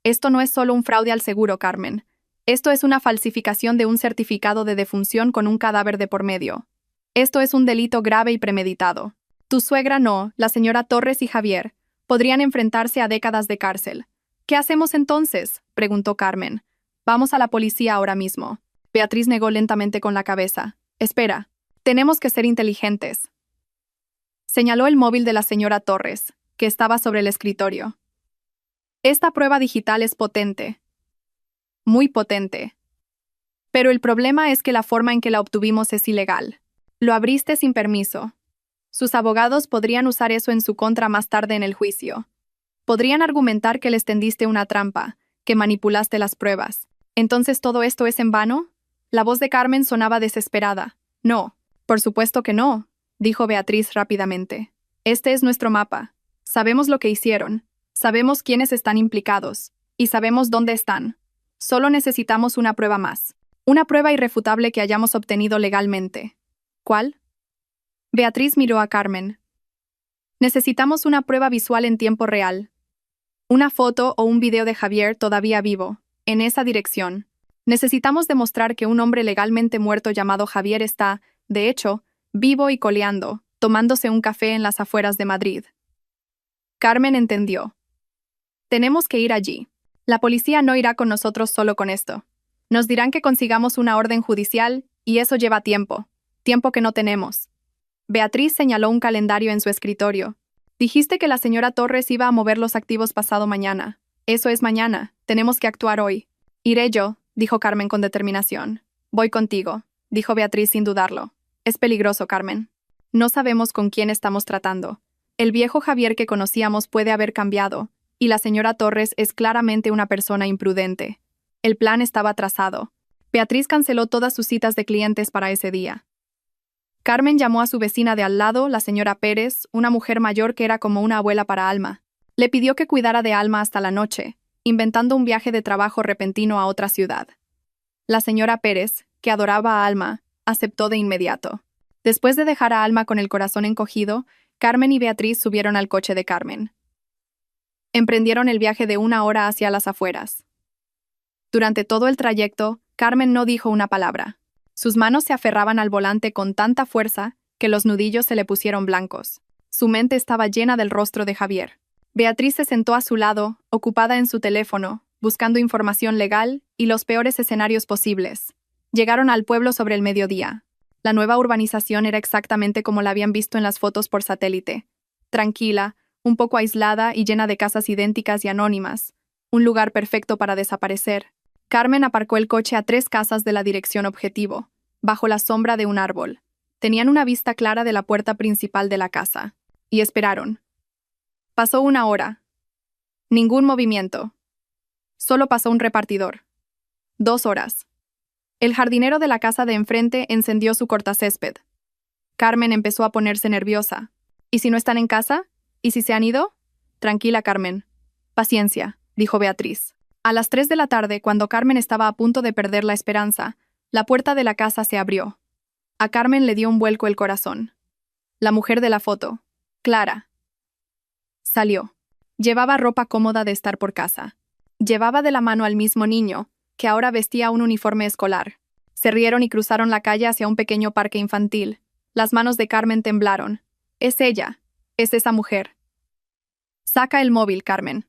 Esto no es solo un fraude al seguro, Carmen. Esto es una falsificación de un certificado de defunción con un cadáver de por medio. Esto es un delito grave y premeditado. Tu suegra no, la señora Torres y Javier, podrían enfrentarse a décadas de cárcel». «¿Qué hacemos entonces?», preguntó Carmen. «Vamos a la policía ahora mismo». Beatriz negó lentamente con la cabeza. «Espera, tenemos que ser inteligentes». Señaló el móvil de la señora Torres, que estaba sobre el escritorio. «Esta prueba digital es potente. Muy potente. Pero el problema es que la forma en que la obtuvimos es ilegal. Lo abriste sin permiso. Sus abogados podrían usar eso en su contra más tarde en el juicio. Podrían argumentar que les tendiste una trampa, que manipulaste las pruebas. ¿Entonces todo esto es en vano?». La voz de Carmen sonaba desesperada. «No, por supuesto que no», dijo Beatriz rápidamente. «Este es nuestro mapa. Sabemos lo que hicieron. Sabemos quiénes están implicados. Y sabemos dónde están. Solo necesitamos una prueba más. Una prueba irrefutable que hayamos obtenido legalmente». «¿Cuál?». Beatriz miró a Carmen. «Necesitamos una prueba visual en tiempo real. Una foto o un video de Javier todavía vivo, en esa dirección. Necesitamos demostrar que un hombre legalmente muerto llamado Javier está, de hecho, vivo y coleando, tomándose un café en las afueras de Madrid». Carmen entendió. «Tenemos que ir allí. La policía no irá con nosotros solo con esto. Nos dirán que consigamos una orden judicial, y eso lleva tiempo. Tiempo que no tenemos». Beatriz señaló un calendario en su escritorio. «Dijiste que la señora Torres iba a mover los activos pasado mañana. Eso es mañana. Tenemos que actuar hoy». «Iré yo», dijo Carmen con determinación. «Voy contigo», dijo Beatriz sin dudarlo. «Es peligroso, Carmen. No sabemos con quién estamos tratando. El viejo Javier que conocíamos puede haber cambiado, y la señora Torres es claramente una persona imprudente. El plan estaba trazado. Beatriz canceló todas sus citas de clientes para ese día. Carmen llamó a su vecina de al lado, la señora Pérez, una mujer mayor que era como una abuela para Alma. Le pidió que cuidara de Alma hasta la noche, inventando un viaje de trabajo repentino a otra ciudad. La señora Pérez, que adoraba a Alma, aceptó de inmediato. Después de dejar a Alma con el corazón encogido, Carmen y Beatriz subieron al coche de Carmen. Emprendieron el viaje de 1 hora hacia las afueras. Durante todo el trayecto, Carmen no dijo una palabra. Sus manos se aferraban al volante con tanta fuerza que los nudillos se le pusieron blancos. Su mente estaba llena del rostro de Javier. Beatriz se sentó a su lado, ocupada en su teléfono, buscando información legal y los peores escenarios posibles. Llegaron al pueblo sobre el mediodía. La nueva urbanización era exactamente como la habían visto en las fotos por satélite. Tranquila, un poco aislada y llena de casas idénticas y anónimas. Un lugar perfecto para desaparecer. Carmen aparcó el coche a 3 casas de la dirección objetivo, bajo la sombra de un árbol. Tenían una vista clara de la puerta principal de la casa. Y esperaron. Pasó 1 hora. Ningún movimiento. Solo pasó un repartidor. 2 horas. El jardinero de la casa de enfrente encendió su cortacésped. Carmen empezó a ponerse nerviosa. ¿Y si no están en casa? ¿Y si se han ido? Tranquila, Carmen. Paciencia, dijo Beatriz. A las 3 de la tarde, cuando Carmen estaba a punto de perder la esperanza, la puerta de la casa se abrió. A Carmen le dio un vuelco el corazón. La mujer de la foto, Clara, salió. Llevaba ropa cómoda de estar por casa. Llevaba de la mano al mismo niño, que ahora vestía un uniforme escolar. Se rieron y cruzaron la calle hacia un pequeño parque infantil. Las manos de Carmen temblaron. Es ella. Es esa mujer. Saca el móvil, Carmen.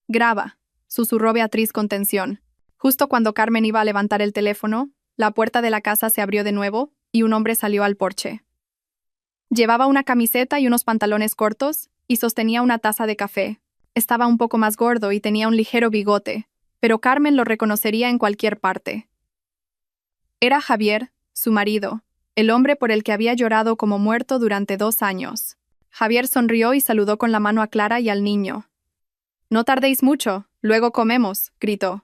Graba, susurró Beatriz con tensión. Justo cuando Carmen iba a levantar el teléfono, la puerta de la casa se abrió de nuevo y un hombre salió al porche. Llevaba una camiseta y unos pantalones cortos y sostenía una taza de café. Estaba un poco más gordo y tenía un ligero bigote, pero Carmen lo reconocería en cualquier parte. Era Javier, su marido, el hombre por el que había llorado como muerto durante 2 años. Javier sonrió y saludó con la mano a Clara y al niño. «No tardéis mucho, luego comemos», gritó.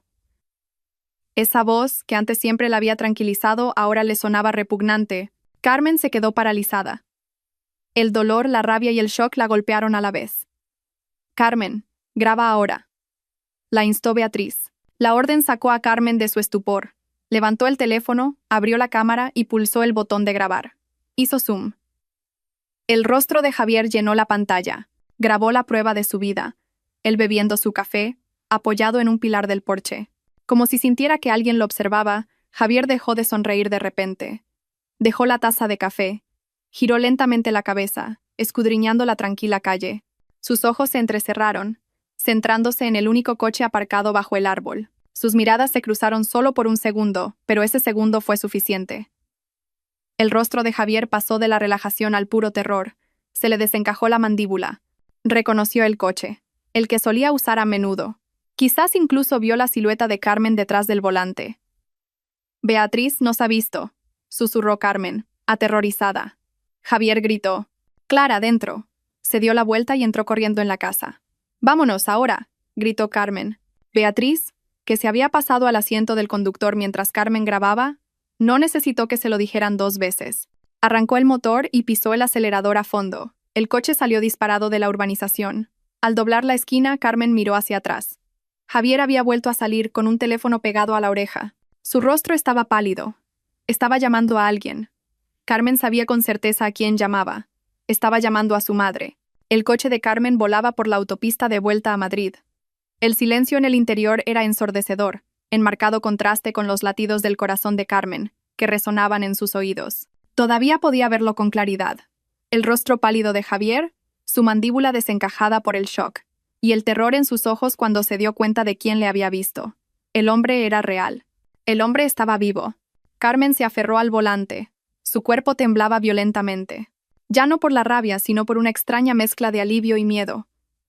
Esa voz, que antes siempre la había tranquilizado, ahora le sonaba repugnante. Carmen se quedó paralizada. El dolor, la rabia y el shock la golpearon a la vez. «Carmen, graba ahora», la instó Beatriz. La orden sacó a Carmen de su estupor. Levantó el teléfono, abrió la cámara y pulsó el botón de grabar. Hizo zoom. El rostro de Javier llenó la pantalla. Grabó la prueba de su vida. Él bebiendo su café, apoyado en un pilar del porche. Como si sintiera que alguien lo observaba, Javier dejó de sonreír de repente. Dejó la taza de café. Giró lentamente la cabeza, escudriñando la tranquila calle. Sus ojos se entrecerraron, centrándose en el único coche aparcado bajo el árbol. Sus miradas se cruzaron solo por un segundo, pero ese segundo fue suficiente. El rostro de Javier pasó de la relajación al puro terror. Se le desencajó la mandíbula. Reconoció el coche, el que solía usar a menudo. Quizás incluso vio la silueta de Carmen detrás del volante. «Beatriz nos ha visto», susurró Carmen, aterrorizada. Javier gritó. «Clara, dentro». Se dio la vuelta y entró corriendo en la casa. «Vámonos, ahora», gritó Carmen. Beatriz, que se había pasado al asiento del conductor mientras Carmen grababa, no necesitó que se lo dijeran 2 veces. Arrancó el motor y pisó el acelerador a fondo. El coche salió disparado de la urbanización. Al doblar la esquina, Carmen miró hacia atrás. Javier había vuelto a salir con un teléfono pegado a la oreja. Su rostro estaba pálido. Estaba llamando a alguien. Carmen sabía con certeza a quién llamaba. Estaba llamando a su madre. El coche de Carmen volaba por la autopista de vuelta a Madrid. El silencio en el interior era ensordecedor, en marcado contraste con los latidos del corazón de Carmen, que resonaban en sus oídos. Todavía podía verlo con claridad. El rostro pálido de Javier, su mandíbula desencajada por el shock, y el terror en sus ojos cuando se dio cuenta de quién le había visto. El hombre era real. El hombre estaba vivo. Carmen se aferró al volante. Su cuerpo temblaba violentamente. Ya no por la rabia, sino por una extraña mezcla de alivio y miedo.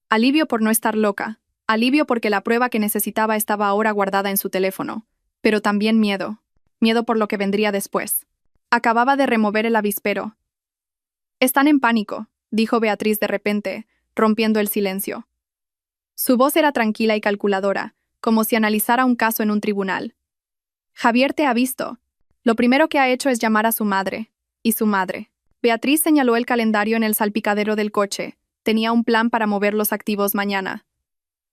Alivio por no estar loca. Alivio porque la prueba que necesitaba estaba ahora guardada en su teléfono. Pero también miedo. Miedo por lo que vendría después. Acababa de remover el avispero. «Están en pánico», dijo Beatriz de repente, rompiendo el silencio. Su voz era tranquila y calculadora, como si analizara un caso en un tribunal. Javier te ha visto. Lo primero que ha hecho es llamar a su madre. Y su madre. Beatriz señaló el calendario en el salpicadero del coche. Tenía un plan para mover los activos mañana.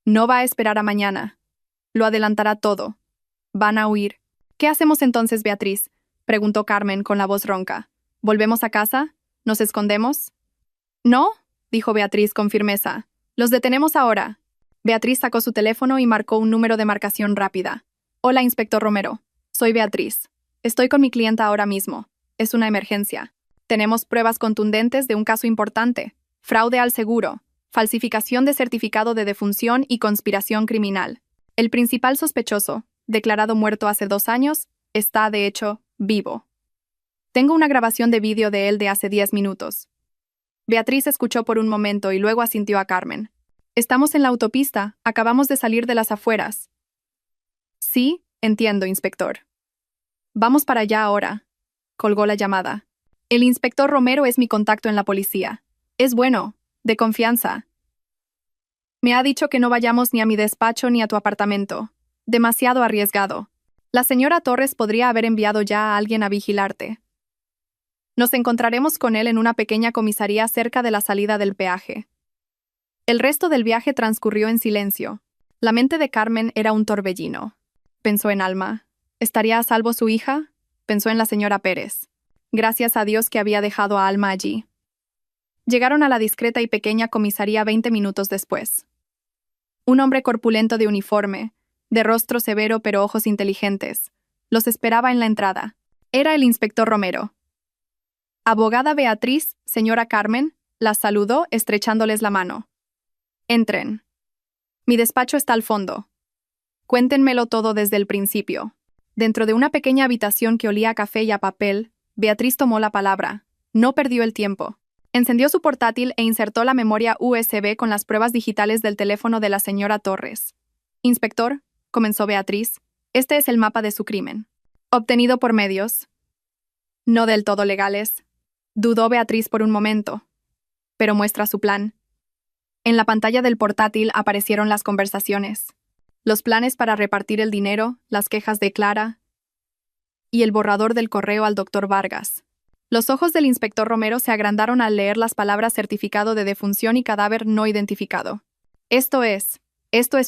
No va a esperar a mañana. Lo adelantará todo. Van a huir. ¿Qué hacemos entonces, Beatriz?, preguntó Carmen con la voz ronca. ¿Volvemos a casa? ¿Nos escondemos? No, dijo Beatriz con firmeza. Los detenemos ahora. Beatriz sacó su teléfono y marcó un número de marcación rápida. Hola, inspector Romero. Soy Beatriz. Estoy con mi clienta ahora mismo. Es una emergencia. Tenemos pruebas contundentes de un caso importante: fraude al seguro, falsificación de certificado de defunción y conspiración criminal. El principal sospechoso, declarado muerto hace 2 años, está, de hecho, vivo. Tengo una grabación de vídeo de él de hace 10 minutos. Beatriz escuchó por un momento y luego asintió a Carmen. Estamos en la autopista, acabamos de salir de las afueras. Sí, entiendo, inspector. Vamos para allá ahora. Colgó la llamada. El inspector Romero es mi contacto en la policía. Es bueno, de confianza. Me ha dicho que no vayamos ni a mi despacho ni a tu apartamento. Demasiado arriesgado. La señora Torres podría haber enviado ya a alguien a vigilarte. Nos encontraremos con él en una pequeña comisaría cerca de la salida del peaje. El resto del viaje transcurrió en silencio. La mente de Carmen era un torbellino. Pensó en Alma. ¿Estaría a salvo su hija? Pensó en la señora Pérez. Gracias a Dios que había dejado a Alma allí. Llegaron a la discreta y pequeña comisaría 20 minutos después. Un hombre corpulento de uniforme, de rostro severo pero ojos inteligentes, los esperaba en la entrada. Era el inspector Romero. Abogada Beatriz, señora Carmen, las saludó estrechándoles la mano. Entren. Mi despacho está al fondo. Cuéntenmelo todo desde el principio. Dentro de una pequeña habitación que olía a café y a papel, Beatriz tomó la palabra. No perdió el tiempo. Encendió su portátil e insertó la memoria USB con las pruebas digitales del teléfono de la señora Torres. Inspector, comenzó Beatriz, este es el mapa de su crimen. Obtenido por medios no del todo legales. Dudó Beatriz por un momento, pero muestra su plan. En la pantalla del portátil aparecieron las conversaciones, los planes para repartir el dinero, las quejas de Clara y el borrador del correo al doctor Vargas. Los ojos del inspector Romero se agrandaron al leer las palabras certificado de defunción y cadáver no identificado. Esto es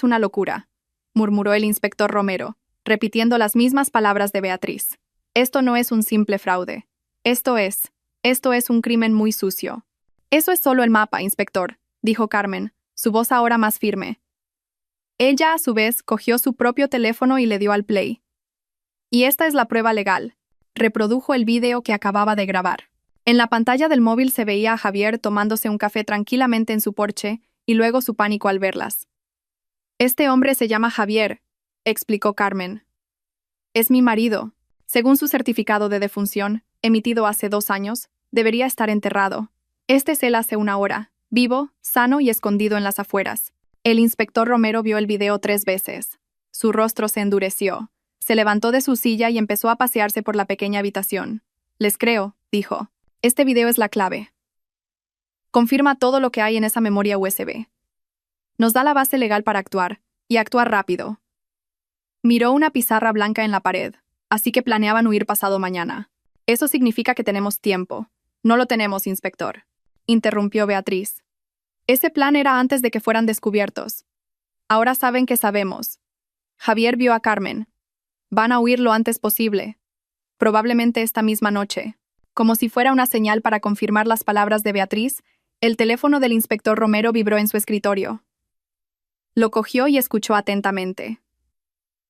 una locura, murmuró el inspector Romero, repitiendo las mismas palabras de Beatriz. Esto no es un simple fraude. Esto es un crimen muy sucio. Eso es solo el mapa, inspector, dijo Carmen, su voz ahora más firme. Ella, a su vez, cogió su propio teléfono y le dio al play. Y esta es la prueba legal. Reprodujo el vídeo que acababa de grabar. En la pantalla del móvil se veía a Javier tomándose un café tranquilamente en su porche y luego su pánico al verlas. Este hombre se llama Javier, explicó Carmen. Es mi marido. Según su certificado de defunción, emitido hace 2 años, debería estar enterrado. Este es él hace 1 hora, vivo, sano y escondido en las afueras. El inspector Romero vio el video 3 veces. Su rostro se endureció. Se levantó de su silla y empezó a pasearse por la pequeña habitación. Les creo, dijo. Este video es la clave. Confirma todo lo que hay en esa memoria USB. Nos da la base legal para actuar, y actuar rápido. Miró una pizarra blanca en la pared, así que planeaban huir pasado mañana. Eso significa que tenemos tiempo. No lo tenemos, inspector, interrumpió Beatriz. Ese plan era antes de que fueran descubiertos. Ahora saben que sabemos. Javier vio a Carmen. Van a huir lo antes posible. Probablemente esta misma noche. Como si fuera una señal para confirmar las palabras de Beatriz, el teléfono del inspector Romero vibró en su escritorio. Lo cogió y escuchó atentamente.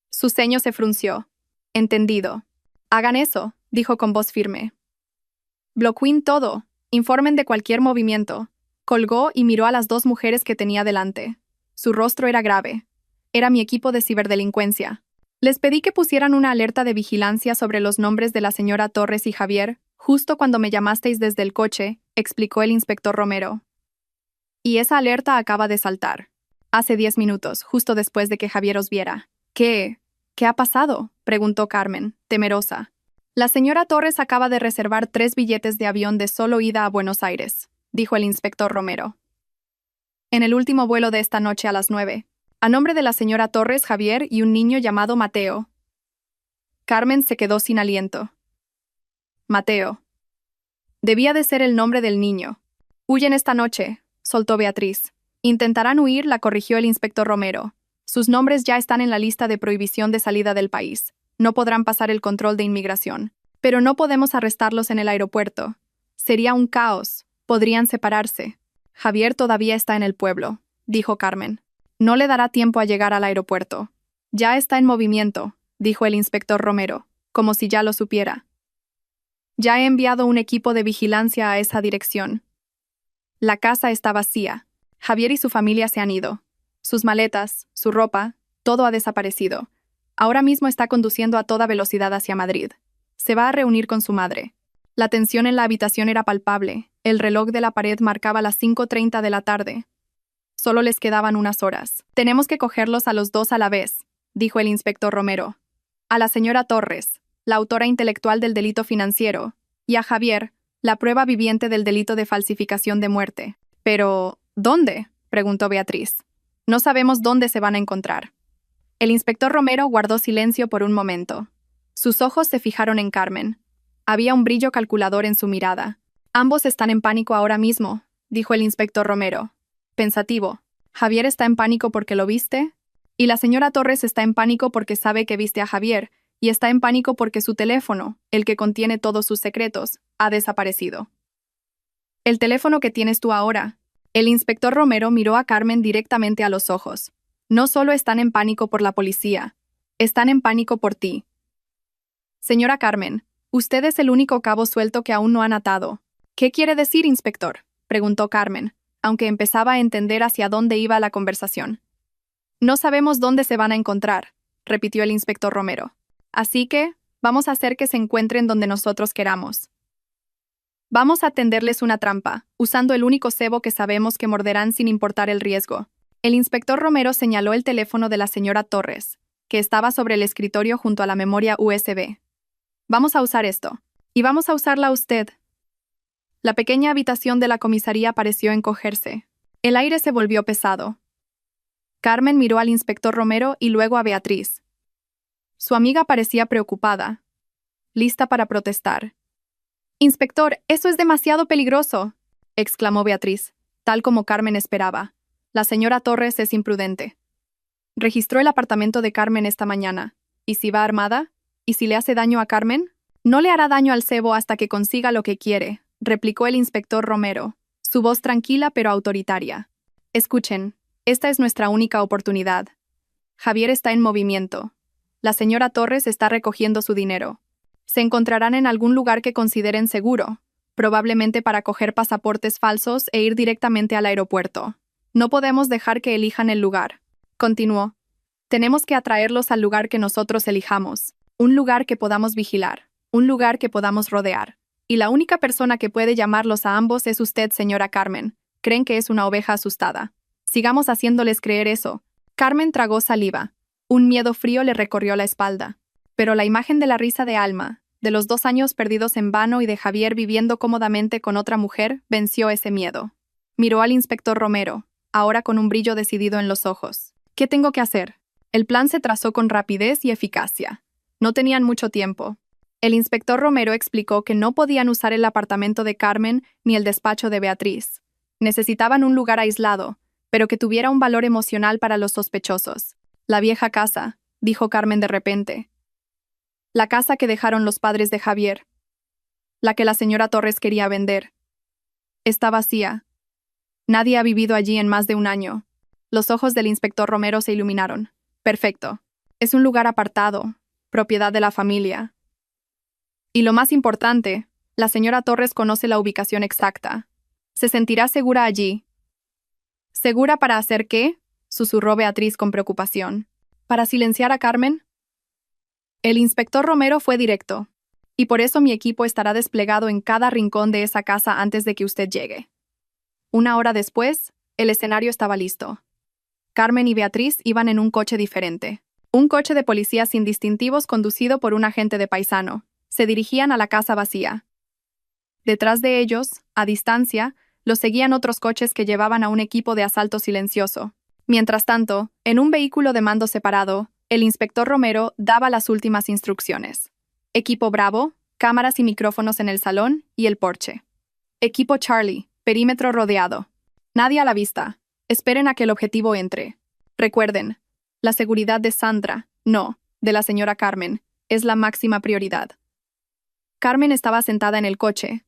Su ceño se frunció. Entendido. Hagan eso, dijo con voz firme. Bloqueen todo. Informen de cualquier movimiento. Colgó y miró a las 2 mujeres que tenía delante. Su rostro era grave. Era mi equipo de ciberdelincuencia. Les pedí que pusieran una alerta de vigilancia sobre los nombres de la señora Torres y Javier, justo cuando me llamasteis desde el coche, explicó el inspector Romero. Y esa alerta acaba de saltar. Hace 10 minutos, justo después de que Javier os viera. ¿Qué ha pasado?, preguntó Carmen, temerosa. La señora Torres acaba de reservar 3 billetes de avión de solo ida a Buenos Aires, dijo el inspector Romero. En el último vuelo de esta noche a las 9. A nombre de la señora Torres, Javier y un niño llamado Mateo. Carmen se quedó sin aliento. Mateo. Debía de ser el nombre del niño. Huyen esta noche, soltó Beatriz. Intentarán huir, la corrigió el inspector Romero. Sus nombres ya están en la lista de prohibición de salida del país. No podrán pasar el control de inmigración. Pero no podemos arrestarlos en el aeropuerto. Sería un caos. Podrían separarse. Javier todavía está en el pueblo, dijo Carmen. No le dará tiempo a llegar al aeropuerto. Ya está en movimiento, dijo el inspector Romero, como si ya lo supiera. Ya he enviado un equipo de vigilancia a esa dirección. La casa está vacía. Javier y su familia se han ido. Sus maletas, su ropa, todo ha desaparecido. Ahora mismo está conduciendo a toda velocidad hacia Madrid. Se va a reunir con su madre. La tensión en la habitación era palpable. El reloj de la pared marcaba las 5:30 de la tarde. Solo les quedaban unas horas. Tenemos que cogerlos a los dos a la vez, dijo el inspector Romero. A la señora Torres, la autora intelectual del delito financiero, y a Javier, la prueba viviente del delito de falsificación de muerte. Pero, ¿dónde?, preguntó Beatriz. No sabemos dónde se van a encontrar. El inspector Romero guardó silencio por un momento. Sus ojos se fijaron en Carmen. Había un brillo calculador en su mirada. Ambos están en pánico ahora mismo, dijo el inspector Romero. Pensativo. ¿Javier está en pánico porque lo viste? Y la señora Torres está en pánico porque sabe que viste a Javier, y está en pánico porque su teléfono, el que contiene todos sus secretos, ha desaparecido. ¿El teléfono que tienes tú ahora? El inspector Romero miró a Carmen directamente a los ojos. No solo están en pánico por la policía, están en pánico por ti. Señora Carmen, usted es el único cabo suelto que aún no han atado. ¿Qué quiere decir, inspector?, preguntó Carmen, aunque empezaba a entender hacia dónde iba la conversación. No sabemos dónde se van a encontrar, repitió el inspector Romero. Así que, vamos a hacer que se encuentren donde nosotros queramos. Vamos a tenderles una trampa, usando el único cebo que sabemos que morderán sin importar el riesgo. El inspector Romero señaló el teléfono de la señora Torres, que estaba sobre el escritorio junto a la memoria USB. Vamos a usar esto. Y vamos a usarla usted. La pequeña habitación de la comisaría pareció encogerse. El aire se volvió pesado. Carmen miró al inspector Romero y luego a Beatriz. Su amiga parecía preocupada, lista para protestar. «Inspector, eso es demasiado peligroso», exclamó Beatriz, tal como Carmen esperaba. «La señora Torres es imprudente. Registró el apartamento de Carmen esta mañana. ¿Y si va armada? ¿Y si le hace daño a Carmen? No le hará daño al cebo hasta que consiga lo que quiere», replicó el inspector Romero, su voz tranquila pero autoritaria. «Escuchen, esta es nuestra única oportunidad. Javier está en movimiento. La señora Torres está recogiendo su dinero. Se encontrarán en algún lugar que consideren seguro, probablemente para coger pasaportes falsos e ir directamente al aeropuerto. No podemos dejar que elijan el lugar», continuó. «Tenemos que atraerlos al lugar que nosotros elijamos, un lugar que podamos vigilar, un lugar que podamos rodear. Y la única persona que puede llamarlos a ambos es usted, señora Carmen. Creen que es una oveja asustada. Sigamos haciéndoles creer eso». Carmen tragó saliva. Un miedo frío le recorrió la espalda. Pero la imagen de la risa de Alma, de los 2 años perdidos en vano y de Javier viviendo cómodamente con otra mujer, venció ese miedo. Miró al inspector Romero, ahora con un brillo decidido en los ojos. «¿Qué tengo que hacer?». El plan se trazó con rapidez y eficacia. No tenían mucho tiempo. El inspector Romero explicó que no podían usar el apartamento de Carmen ni el despacho de Beatriz. Necesitaban un lugar aislado, pero que tuviera un valor emocional para los sospechosos. «La vieja casa», dijo Carmen de repente. «La casa que dejaron los padres de Javier. La que la señora Torres quería vender. Está vacía. Nadie ha vivido allí en más de 1 año». Los ojos del inspector Romero se iluminaron. «Perfecto. Es un lugar apartado, propiedad de la familia. Y lo más importante, la señora Torres conoce la ubicación exacta. Se sentirá segura allí». «¿Segura para hacer qué?», susurró Beatriz con preocupación. «¿Para silenciar a Carmen?». El inspector Romero fue directo. «Y por eso mi equipo estará desplegado en cada rincón de esa casa antes de que usted llegue». 1 hora después, el escenario estaba listo. Carmen y Beatriz iban en un coche diferente. Un coche de policía sin distintivos conducido por un agente de paisano. Se dirigían a la casa vacía. Detrás de ellos, a distancia, Los seguían otros coches que llevaban a un equipo de asalto silencioso. Mientras tanto, en un vehículo de mando separado, el inspector Romero daba las últimas instrucciones. Equipo Bravo, cámaras y micrófonos en el salón y el porche. Equipo Charlie, perímetro rodeado. Nadie a la vista. Esperen a que el objetivo entre. Recuerden, la seguridad de Sandra, no, de la señora Carmen, es la máxima prioridad. Carmen estaba sentada en el coche,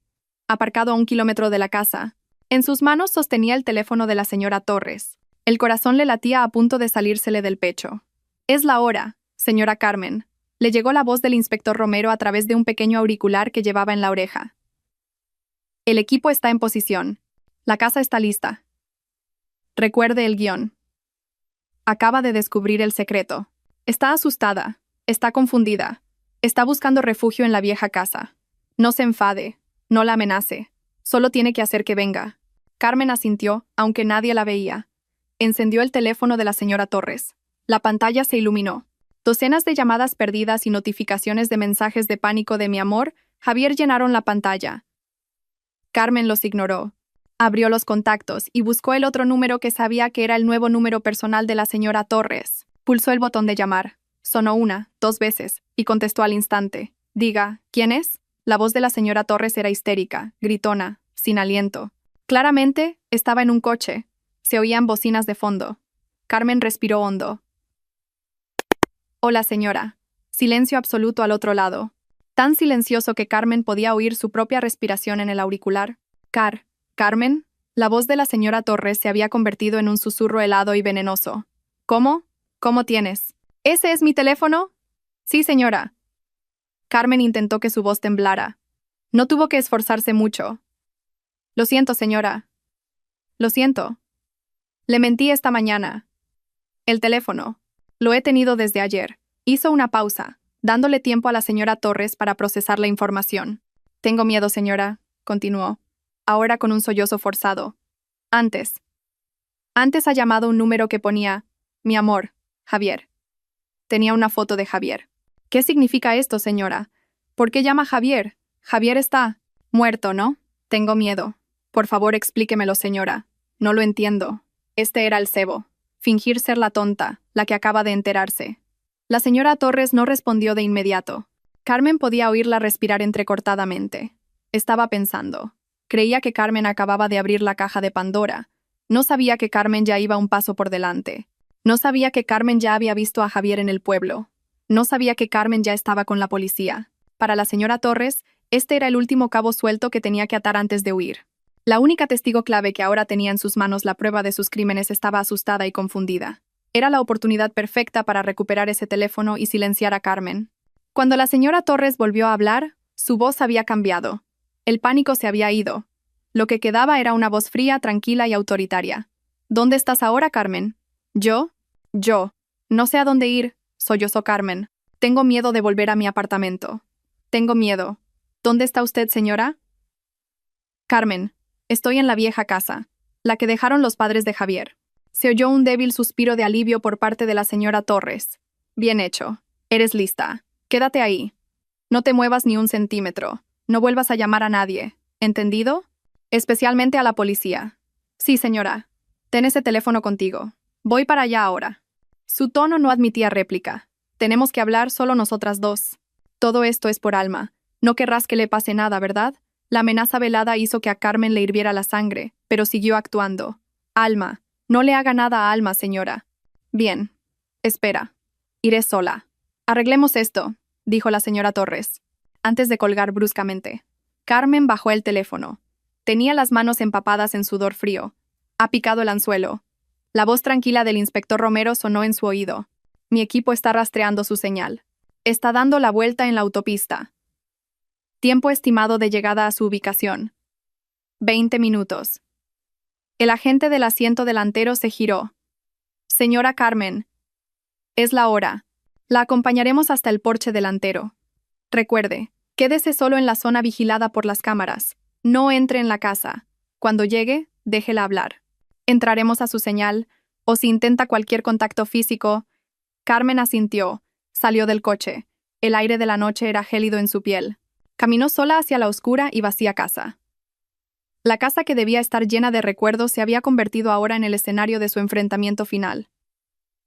aparcado a 1 kilómetro de la casa. En sus manos sostenía el teléfono de la señora Torres. El corazón le latía a punto de salírsele del pecho. «Es la hora, señora Carmen», le llegó la voz del inspector Romero a través de un pequeño auricular que llevaba en la oreja. «El equipo está en posición. La casa está lista. Recuerde el guión». Acaba de descubrir el secreto. Está asustada, está confundida, está buscando refugio en la vieja casa. No se enfade, no la amenace, solo tiene que hacer que venga. Carmen asintió, aunque nadie la veía. Encendió el teléfono de la señora Torres. La pantalla se iluminó. Docenas de llamadas perdidas y notificaciones de mensajes de pánico de mi amor, Javier llenaron la pantalla. Carmen los ignoró. Abrió los contactos y buscó el otro número que sabía que era el nuevo número personal de la señora Torres. Pulsó el botón de llamar. Sonó 1, 2 veces, y contestó al instante. «Diga, ¿quién es?» La voz de la señora Torres era histérica, gritona, sin aliento. Claramente, estaba en un coche. Se oían bocinas de fondo. Carmen respiró hondo. «Hola, señora». Silencio absoluto al otro lado. Tan silencioso que Carmen podía oír su propia respiración en el auricular. «Carmen». La voz de la señora Torres se había convertido en un susurro helado y venenoso. «¿Cómo? ¿Cómo tienes? ¿Ese es mi teléfono?» «Sí, señora». Carmen intentó que su voz temblara. No tuvo que esforzarse mucho. «Lo siento, señora. Lo siento. Le mentí esta mañana. El teléfono. Lo he tenido desde ayer». Hizo una pausa, dándole tiempo a la señora Torres para procesar la información. «Tengo miedo, señora», continuó, ahora con un sollozo forzado. Antes ha llamado un número que ponía, «Mi amor, Javier». Tenía una foto de Javier. «¿Qué significa esto, señora? ¿Por qué llama Javier? Javier está muerto, ¿no? Tengo miedo. Por favor, explíquemelo, señora. No lo entiendo». Este era el cebo. Fingir ser la tonta, la que acaba de enterarse. La señora Torres no respondió de inmediato. Carmen podía oírla respirar entrecortadamente. Estaba pensando. Creía que Carmen acababa de abrir la caja de Pandora. No sabía que Carmen ya iba un paso por delante. No sabía que Carmen ya había visto a Javier en el pueblo. No sabía que Carmen ya estaba con la policía. Para la señora Torres, este era el último cabo suelto que tenía que atar antes de huir. La única testigo clave que ahora tenía en sus manos la prueba de sus crímenes estaba asustada y confundida. Era la oportunidad perfecta para recuperar ese teléfono y silenciar a Carmen. Cuando la señora Torres volvió a hablar, su voz había cambiado. El pánico se había ido. Lo que quedaba era una voz fría, tranquila y autoritaria. «¿Dónde estás ahora, Carmen?» «¿Yo? No sé a dónde ir», sollozó Carmen. «Tengo miedo de volver a mi apartamento. Tengo miedo. ¿Dónde está usted, señora?» «Carmen, estoy en la vieja casa, la que dejaron los padres de Javier». Se oyó un débil suspiro de alivio por parte de la señora Torres. «Bien hecho. Eres lista. Quédate ahí. No te muevas ni un centímetro. No vuelvas a llamar a nadie. ¿Entendido? Especialmente a la policía». «Sí, señora. Ten ese teléfono contigo. Voy para allá ahora». Su tono no admitía réplica. «Tenemos que hablar solo nosotras dos. Todo esto es por Alma. No querrás que le pase nada, ¿verdad?» La amenaza velada hizo que a Carmen le hirviera la sangre, pero siguió actuando. «Alma. No le haga nada a Alma, señora». «Bien. Espera. Iré sola». «Arreglemos esto», dijo la señora Torres, antes de colgar bruscamente. Carmen bajó el teléfono. Tenía las manos empapadas en sudor frío. Ha picado el anzuelo. La voz tranquila del inspector Romero sonó en su oído. «Mi equipo está rastreando su señal. Está dando la vuelta en la autopista. Tiempo estimado de llegada a su ubicación: 20 minutos». El agente del asiento delantero se giró. «Señora Carmen, es la hora. La acompañaremos hasta el porche delantero. Recuerde, quédese solo en la zona vigilada por las cámaras. No entre en la casa. Cuando llegue, déjela hablar. Entraremos a su señal, o si intenta cualquier contacto físico». Carmen asintió. Salió del coche. El aire de la noche era gélido en su piel. Caminó sola hacia la oscura y vacía casa. La casa que debía estar llena de recuerdos se había convertido ahora en el escenario de su enfrentamiento final.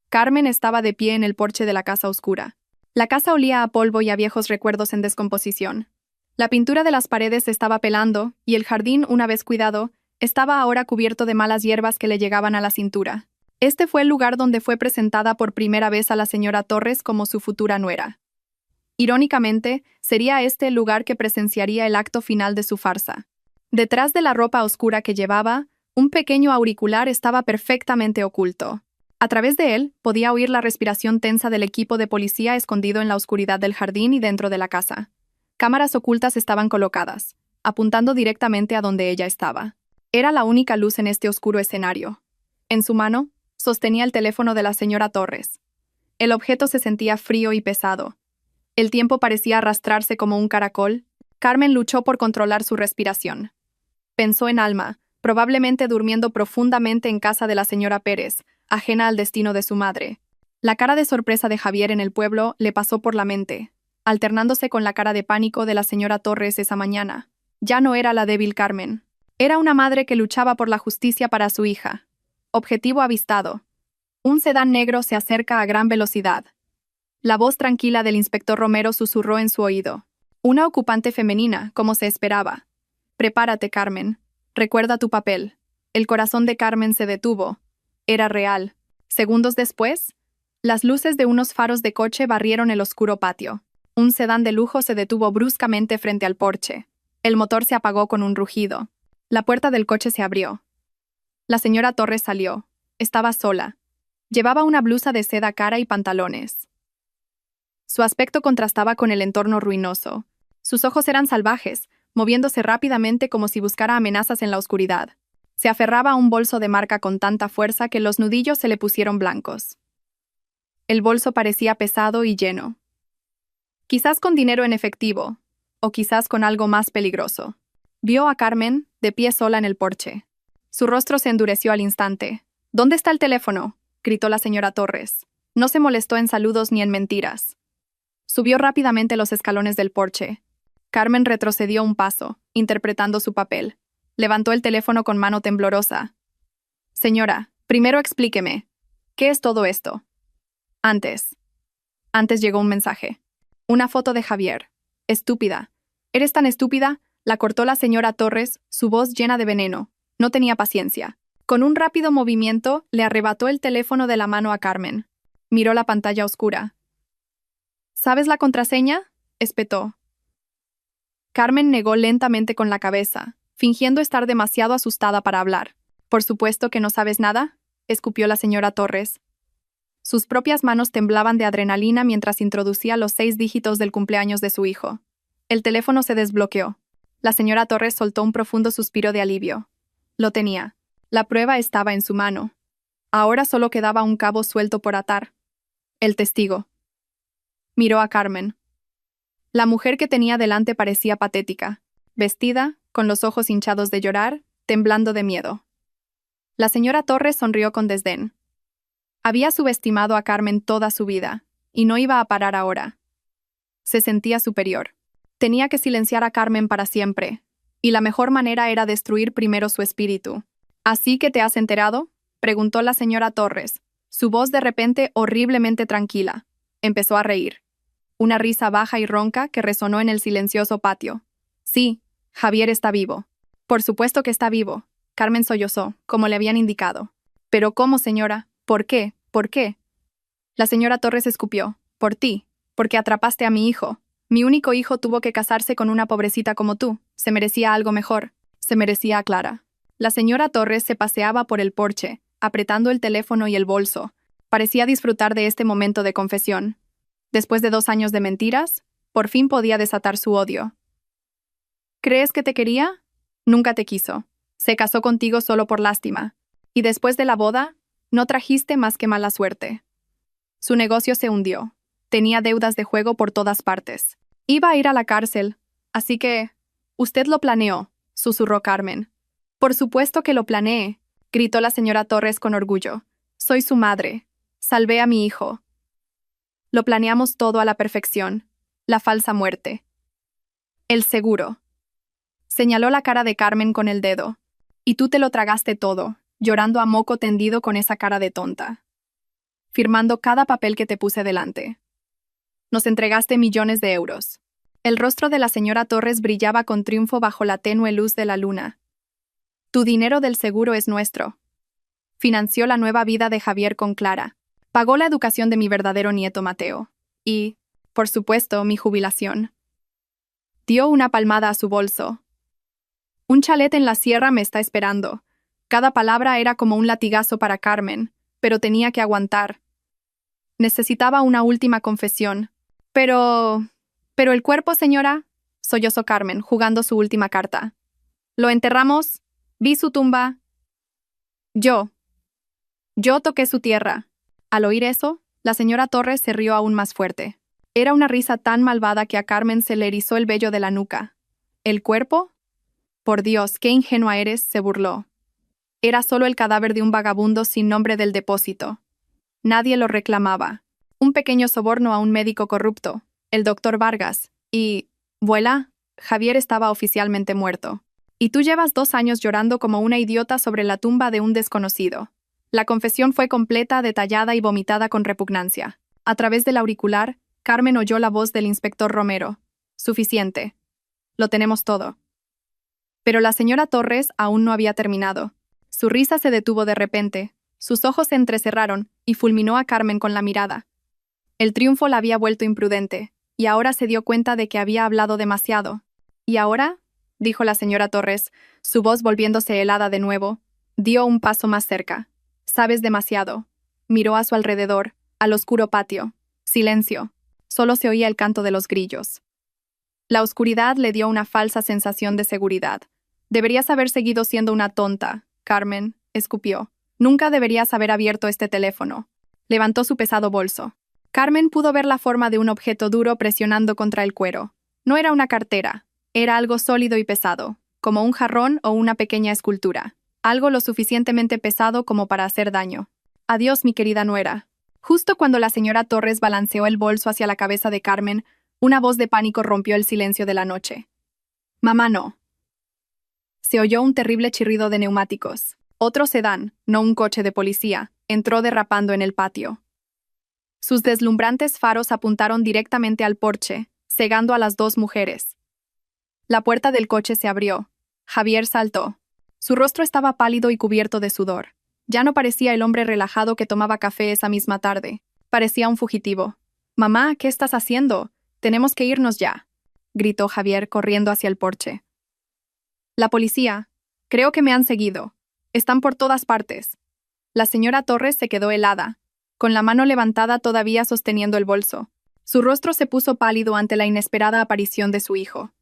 Carmen estaba de pie en el porche de la casa oscura. La casa olía a polvo y a viejos recuerdos en descomposición. La pintura de las paredes estaba pelando, y el jardín, una vez cuidado, estaba ahora cubierto de malas hierbas que le llegaban a la cintura. Este fue el lugar donde fue presentada por primera vez a la señora Torres como su futura nuera. Irónicamente, sería este el lugar que presenciaría el acto final de su farsa. Detrás de la ropa oscura que llevaba, un pequeño auricular estaba perfectamente oculto. A través de él, podía oír la respiración tensa del equipo de policía escondido en la oscuridad del jardín y dentro de la casa. Cámaras ocultas estaban colocadas, apuntando directamente a donde ella estaba. Era la única luz en este oscuro escenario. En su mano, sostenía el teléfono de la señora Torres. El objeto se sentía frío y pesado. El tiempo parecía arrastrarse como un caracol. Carmen luchó por controlar su respiración. Pensó en Alma, probablemente durmiendo profundamente en casa de la señora Pérez, ajena al destino de su madre. La cara de sorpresa de Javier en el pueblo le pasó por la mente, alternándose con la cara de pánico de la señora Torres esa mañana. Ya no era la débil Carmen. Era una madre que luchaba por la justicia para su hija. Objetivo avistado. Un sedán negro se acerca a gran velocidad. La voz tranquila del inspector Romero susurró en su oído. Una ocupante femenina, como se esperaba. Prepárate, Carmen. Recuerda tu papel. El corazón de Carmen se detuvo. Era real. Segundos después, las luces de unos faros de coche barrieron el oscuro patio. Un sedán de lujo se detuvo bruscamente frente al porche. El motor se apagó con un rugido. La puerta del coche se abrió. La señora Torres salió. Estaba sola. Llevaba una blusa de seda cara y pantalones. Su aspecto contrastaba con el entorno ruinoso. Sus ojos eran salvajes, moviéndose rápidamente como si buscara amenazas en la oscuridad. Se aferraba a un bolso de marca con tanta fuerza que los nudillos se le pusieron blancos. El bolso parecía pesado y lleno. Quizás con dinero en efectivo, o quizás con algo más peligroso. Vio a Carmen, de pie sola en el porche. Su rostro se endureció al instante. «¿Dónde está el teléfono?», gritó la señora Torres. No se molestó en saludos ni en mentiras. Subió rápidamente los escalones del porche. Carmen retrocedió un paso, interpretando su papel. Levantó el teléfono con mano temblorosa. «Señora, primero explíqueme. ¿Qué es todo esto?» Antes llegó un mensaje. Una foto de Javier. «Estúpida. ¿Eres tan estúpida?», la cortó la señora Torres, su voz llena de veneno. No tenía paciencia. Con un rápido movimiento, le arrebató el teléfono de la mano a Carmen. Miró la pantalla oscura. «¿Sabes la contraseña?», espetó. Carmen negó lentamente con la cabeza, fingiendo estar demasiado asustada para hablar. «¿Por supuesto que no sabes nada?», escupió la señora Torres. Sus propias manos temblaban de adrenalina mientras introducía los 6 dígitos del cumpleaños de su hijo. El teléfono se desbloqueó. La señora Torres soltó un profundo suspiro de alivio. Lo tenía. La prueba estaba en su mano. Ahora solo quedaba un cabo suelto por atar. El testigo. Miró a Carmen. La mujer que tenía delante parecía patética, vestida, con los ojos hinchados de llorar, temblando de miedo. La señora Torres sonrió con desdén. Había subestimado a Carmen toda su vida, y no iba a parar ahora. Se sentía superior. Tenía que silenciar a Carmen para siempre, y la mejor manera era destruir primero su espíritu. «¿Así que te has enterado?», preguntó la señora Torres, su voz de repente horriblemente tranquila. Empezó a reír. Una risa baja y ronca que resonó en el silencioso patio. «Sí, Javier está vivo». «Por supuesto que está vivo», Carmen sollozó, como le habían indicado. «¿Pero cómo, señora? ¿Por qué? ¿Por qué?». La señora Torres escupió. «Por ti, porque atrapaste a mi hijo. Mi único hijo tuvo que casarse con una pobrecita como tú. Se merecía algo mejor. Se merecía a Clara». La señora Torres se paseaba por el porche, apretando el teléfono y el bolso. Parecía disfrutar de este momento de confesión. Después de 2 años de mentiras, por fin podía desatar su odio. «¿Crees que te quería? Nunca te quiso. Se casó contigo solo por lástima. Y después de la boda, no trajiste más que mala suerte». Su negocio se hundió. Tenía deudas de juego por todas partes. Iba a ir a la cárcel, así que... «Usted lo planeó», susurró Carmen. «Por supuesto que lo planeé», gritó la señora Torres con orgullo. «Soy su madre. Salvé a mi hijo. Lo planeamos todo a la perfección. La falsa muerte. El seguro». Señaló la cara de Carmen con el dedo. Y tú te lo tragaste todo, llorando a moco tendido con esa cara de tonta. Firmando cada papel que te puse delante. Nos entregaste millones de euros. El rostro de la señora Torres brillaba con triunfo bajo la tenue luz de la luna. Tu dinero del seguro es nuestro. Financió la nueva vida de Javier con Clara. Pagó la educación de mi verdadero nieto Mateo. Y, por supuesto, mi jubilación. Dio una palmada a su bolso. Un chalet en la sierra me está esperando. Cada palabra era como un latigazo para Carmen, pero tenía que aguantar. Necesitaba una última confesión. Pero el cuerpo, señora, sollozó Carmen, jugando su última carta. Lo enterramos, vi su tumba. Yo toqué su tierra. Al oír eso, la señora Torres se rió aún más fuerte. Era una risa tan malvada que a Carmen se le erizó el vello de la nuca. ¿El cuerpo? Por Dios, qué ingenua eres, se burló. Era solo el cadáver de un vagabundo sin nombre del depósito. Nadie lo reclamaba. Un pequeño soborno a un médico corrupto, el doctor Vargas, y, voilà, Javier estaba oficialmente muerto. Y tú llevas 2 años llorando como una idiota sobre la tumba de un desconocido. La confesión fue completa, detallada y vomitada con repugnancia. A través del auricular, Carmen oyó la voz del inspector Romero. Suficiente. Lo tenemos todo. Pero la señora Torres aún no había terminado. Su risa se detuvo de repente, sus ojos se entrecerraron y fulminó a Carmen con la mirada. El triunfo la había vuelto imprudente, y ahora se dio cuenta de que había hablado demasiado. ¿Y ahora? Dijo la señora Torres, su voz volviéndose helada de nuevo. Dio un paso más cerca. Sabes demasiado. Miró a su alrededor, al oscuro patio. Silencio. Solo se oía el canto de los grillos. La oscuridad le dio una falsa sensación de seguridad. Deberías haber seguido siendo una tonta, Carmen, escupió. Nunca deberías haber abierto este teléfono. Levantó su pesado bolso. Carmen pudo ver la forma de un objeto duro presionando contra el cuero. No era una cartera, era algo sólido y pesado, como un jarrón o una pequeña escultura. Algo lo suficientemente pesado como para hacer daño. Adiós, mi querida nuera. Justo cuando la señora Torres balanceó el bolso hacia la cabeza de Carmen, una voz de pánico rompió el silencio de la noche. Mamá, no. Se oyó un terrible chirrido de neumáticos. Otro sedán, no un coche de policía, entró derrapando en el patio. Sus deslumbrantes faros apuntaron directamente al porche, cegando a las 2 mujeres. La puerta del coche se abrió. Javier saltó. Su rostro estaba pálido y cubierto de sudor. Ya no parecía el hombre relajado que tomaba café esa misma tarde. Parecía un fugitivo. «Mamá, ¿qué estás haciendo? Tenemos que irnos ya», gritó Javier corriendo hacia el porche. «La policía. Creo que me han seguido. Están por todas partes». La señora Torres se quedó helada, con la mano levantada todavía sosteniendo el bolso. Su rostro se puso pálido ante la inesperada aparición de su hijo.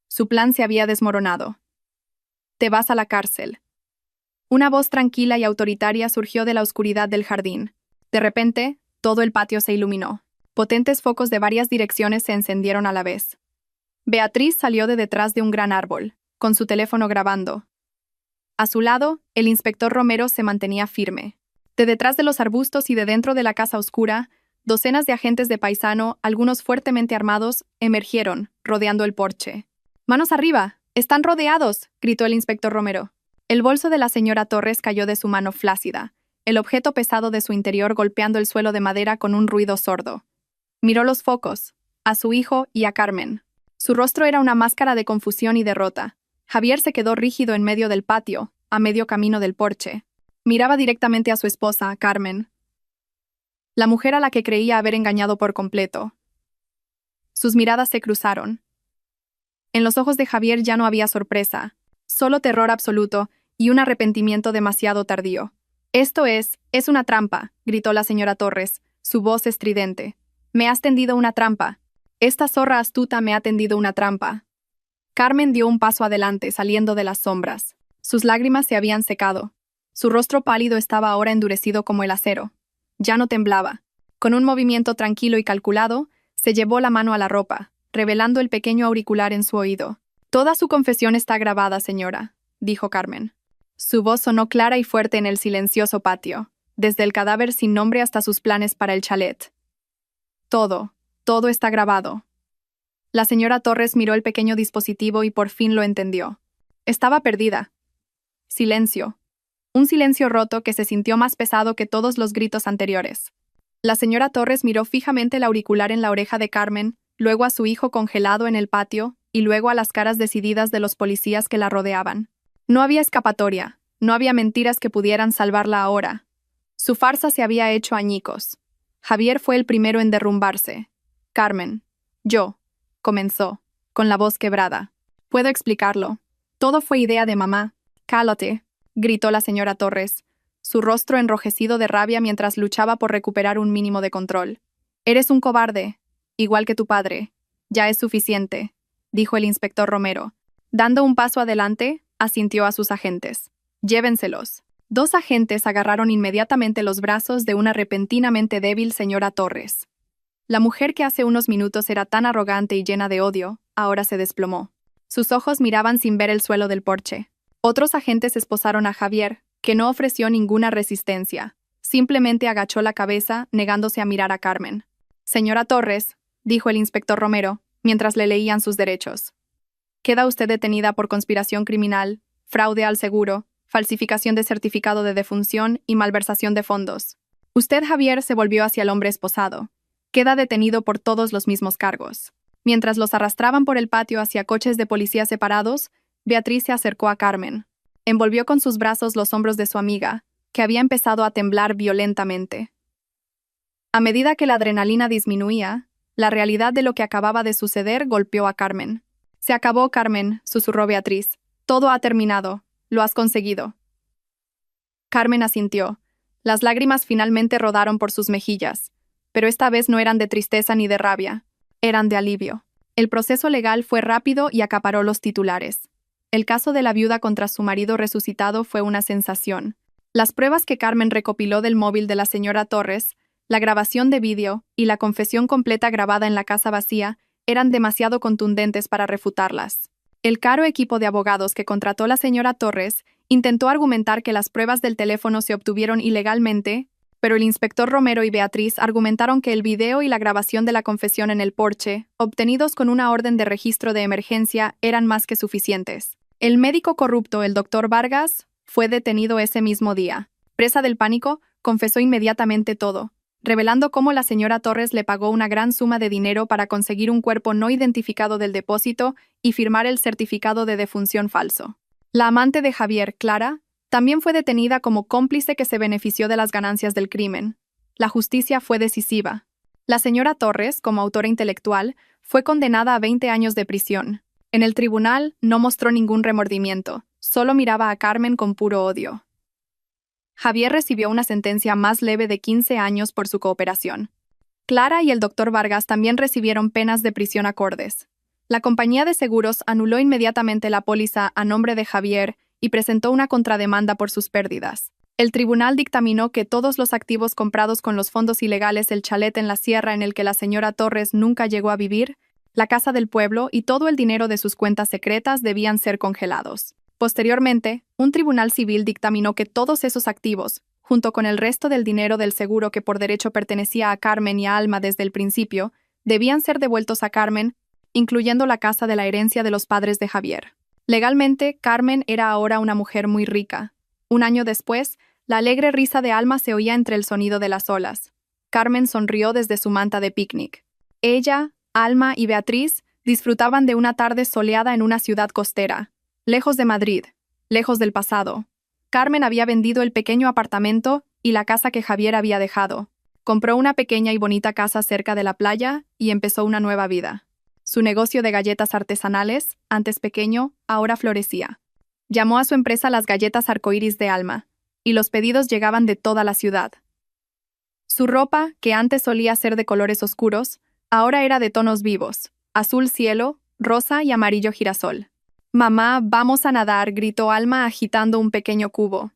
Su plan se había desmoronado. «Te vas a la cárcel». Una voz tranquila y autoritaria surgió de la oscuridad del jardín. De repente, todo el patio se iluminó. Potentes focos de varias direcciones se encendieron a la vez. Beatriz salió de detrás de un gran árbol, con su teléfono grabando. A su lado, el inspector Romero se mantenía firme. De detrás de los arbustos y de dentro de la casa oscura, docenas de agentes de paisano, algunos fuertemente armados, emergieron, rodeando el porche. «¡Manos arriba! ¡Están rodeados!», gritó el inspector Romero. El bolso de la señora Torres cayó de su mano flácida, el objeto pesado de su interior golpeando el suelo de madera con un ruido sordo. Miró los focos, a su hijo y a Carmen. Su rostro era una máscara de confusión y derrota. Javier se quedó rígido en medio del patio, a medio camino del porche. Miraba directamente a su esposa, Carmen, la mujer a la que creía haber engañado por completo. Sus miradas se cruzaron. En los ojos de Javier ya no había sorpresa, solo terror absoluto y un arrepentimiento demasiado tardío. «Esto es una trampa», gritó la señora Torres, su voz estridente. «Me has tendido una trampa. Esta zorra astuta me ha tendido una trampa». Carmen dio un paso adelante, saliendo de las sombras. Sus lágrimas se habían secado. Su rostro pálido estaba ahora endurecido como el acero. Ya no temblaba. Con un movimiento tranquilo y calculado, se llevó la mano a la ropa, revelando el pequeño auricular en su oído. «Toda su confesión está grabada, señora», dijo Carmen. Su voz sonó clara y fuerte en el silencioso patio, desde el cadáver sin nombre hasta sus planes para el chalet. Todo está grabado. La señora Torres miró el pequeño dispositivo y por fin lo entendió. Estaba perdida. Silencio. Un silencio roto que se sintió más pesado que todos los gritos anteriores. La señora Torres miró fijamente el auricular en la oreja de Carmen, luego a su hijo congelado en el patio, y luego a las caras decididas de los policías que la rodeaban. No había escapatoria, no había mentiras que pudieran salvarla ahora. Su farsa se había hecho añicos. Javier fue el primero en derrumbarse. Carmen. Yo. Comenzó, con la voz quebrada. Puedo explicarlo. Todo fue idea de mamá. Cállate, gritó la señora Torres, su rostro enrojecido de rabia mientras luchaba por recuperar un mínimo de control. Eres un cobarde, igual que tu padre. Ya es suficiente, dijo el inspector Romero. Dando un paso adelante, asintió a sus agentes. Llévenselos. 2 agentes agarraron inmediatamente los brazos de una repentinamente débil señora Torres. La mujer que hace unos minutos era tan arrogante y llena de odio, ahora se desplomó. Sus ojos miraban sin ver el suelo del porche. Otros agentes esposaron a Javier, que no ofreció ninguna resistencia. Simplemente agachó la cabeza, negándose a mirar a Carmen. Señora Torres, dijo el inspector Romero, mientras le leían sus derechos. Queda usted detenida por conspiración criminal, fraude al seguro, falsificación de certificado de defunción y malversación de fondos. Usted, Javier, se volvió hacia el hombre esposado. Queda detenido por todos los mismos cargos. Mientras los arrastraban por el patio hacia coches de policía separados, Beatriz se acercó a Carmen. Envolvió con sus brazos los hombros de su amiga, que había empezado a temblar violentamente. A medida que la adrenalina disminuía, la realidad de lo que acababa de suceder golpeó a Carmen. Se acabó, Carmen, susurró Beatriz. Todo ha terminado. Lo has conseguido. Carmen asintió. Las lágrimas finalmente rodaron por sus mejillas, pero esta vez no eran de tristeza ni de rabia, eran de alivio. El proceso legal fue rápido y acaparó los titulares. El caso de la viuda contra su marido resucitado fue una sensación. Las pruebas que Carmen recopiló del móvil de la señora Torres, la grabación de vídeo y la confesión completa grabada en la casa vacía eran demasiado contundentes para refutarlas. El caro equipo de abogados que contrató la señora Torres intentó argumentar que las pruebas del teléfono se obtuvieron ilegalmente, pero el inspector Romero y Beatriz argumentaron que el video y la grabación de la confesión en el porche, obtenidos con una orden de registro de emergencia, eran más que suficientes. El médico corrupto, el doctor Vargas, fue detenido ese mismo día. Presa del pánico, confesó inmediatamente todo, revelando cómo la señora Torres le pagó una gran suma de dinero para conseguir un cuerpo no identificado del depósito y firmar el certificado de defunción falso. La amante de Javier, Clara, también fue detenida como cómplice que se benefició de las ganancias del crimen. La justicia fue decisiva. La señora Torres, como autora intelectual, fue condenada a 20 años de prisión. En el tribunal no mostró ningún remordimiento, solo miraba a Carmen con puro odio. Javier recibió una sentencia más leve de 15 años por su cooperación. Clara y el doctor Vargas también recibieron penas de prisión acordes. La compañía de seguros anuló inmediatamente la póliza a nombre de Javier y presentó una contrademanda por sus pérdidas. El tribunal dictaminó que todos los activos comprados con los fondos ilegales del chalet en la sierra en el que la señora Torres nunca llegó a vivir, la casa del pueblo y todo el dinero de sus cuentas secretas debían ser congelados. Posteriormente, un tribunal civil dictaminó que todos esos activos, junto con el resto del dinero del seguro que por derecho pertenecía a Carmen y a Alma desde el principio, debían ser devueltos a Carmen, incluyendo la casa de la herencia de los padres de Javier. Legalmente, Carmen era ahora una mujer muy rica. Un año después, la alegre risa de Alma se oía entre el sonido de las olas. Carmen sonrió desde su manta de picnic. Ella, Alma y Beatriz disfrutaban de una tarde soleada en una ciudad costera, lejos de Madrid, lejos del pasado. Carmen había vendido el pequeño apartamento y la casa que Javier había dejado. Compró una pequeña y bonita casa cerca de la playa y empezó una nueva vida. Su negocio de galletas artesanales, antes pequeño, ahora florecía. Llamó a su empresa las galletas arcoíris de Alma, y los pedidos llegaban de toda la ciudad. Su ropa, que antes solía ser de colores oscuros, ahora era de tonos vivos, azul cielo, rosa y amarillo girasol. «Mamá, vamos a nadar», gritó Alma agitando un pequeño cubo.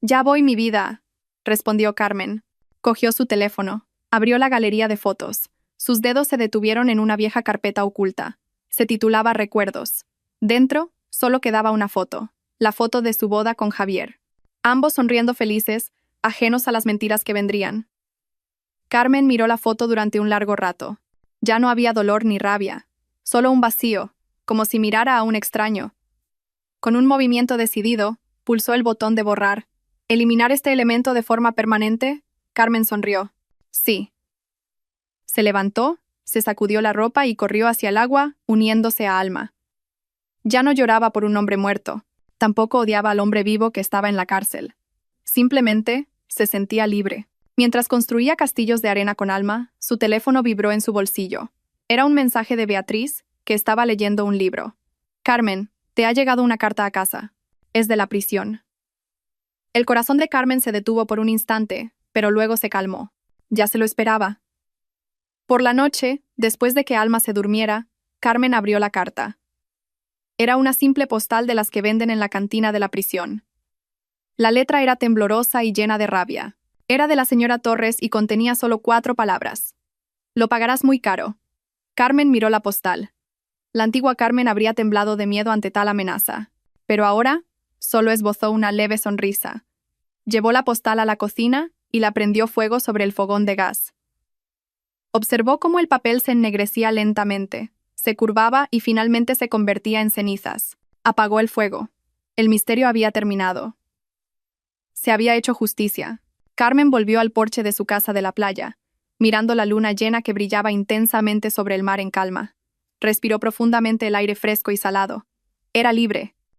«Ya voy, mi vida», respondió Carmen. Cogió su teléfono, abrió la galería de fotos. Sus dedos se detuvieron en una vieja carpeta oculta. Se titulaba Recuerdos. Dentro, solo quedaba una foto, la foto de su boda con Javier. Ambos sonriendo felices, ajenos a las mentiras que vendrían. Carmen miró la foto durante un largo rato. Ya no había dolor ni rabia. Solo un vacío, como si mirara a un extraño. Con un movimiento decidido, pulsó el botón de borrar. ¿Eliminar este elemento de forma permanente? Carmen sonrió. Sí. Se levantó, se sacudió la ropa y corrió hacia el agua, uniéndose a Alma. Ya no lloraba por un hombre muerto, tampoco odiaba al hombre vivo que estaba en la cárcel. Simplemente, se sentía libre. Mientras construía castillos de arena con Alma, su teléfono vibró en su bolsillo. Era un mensaje de Beatriz, que estaba leyendo un libro. Carmen, te ha llegado una carta a casa. Es de la prisión. El corazón de Carmen se detuvo por un instante, pero luego se calmó. Ya se lo esperaba. Por la noche, después de que Alma se durmiera, Carmen abrió la carta. Era una simple postal de las que venden en la cantina de la prisión. La letra era temblorosa y llena de rabia. Era de la señora Torres y contenía solo 4 palabras. Lo pagarás muy caro. Carmen miró la postal. La antigua Carmen habría temblado de miedo ante tal amenaza, pero ahora solo esbozó una leve sonrisa. Llevó la postal a la cocina y la prendió fuego sobre el fogón de gas. Observó cómo el papel se ennegrecía lentamente, se curvaba y finalmente se convertía en cenizas. Apagó el fuego. El misterio había terminado. Se había hecho justicia. Carmen volvió al porche de su casa de la playa, mirando la luna llena que brillaba intensamente sobre el mar en calma. Respiró profundamente el aire fresco y salado. Era libre,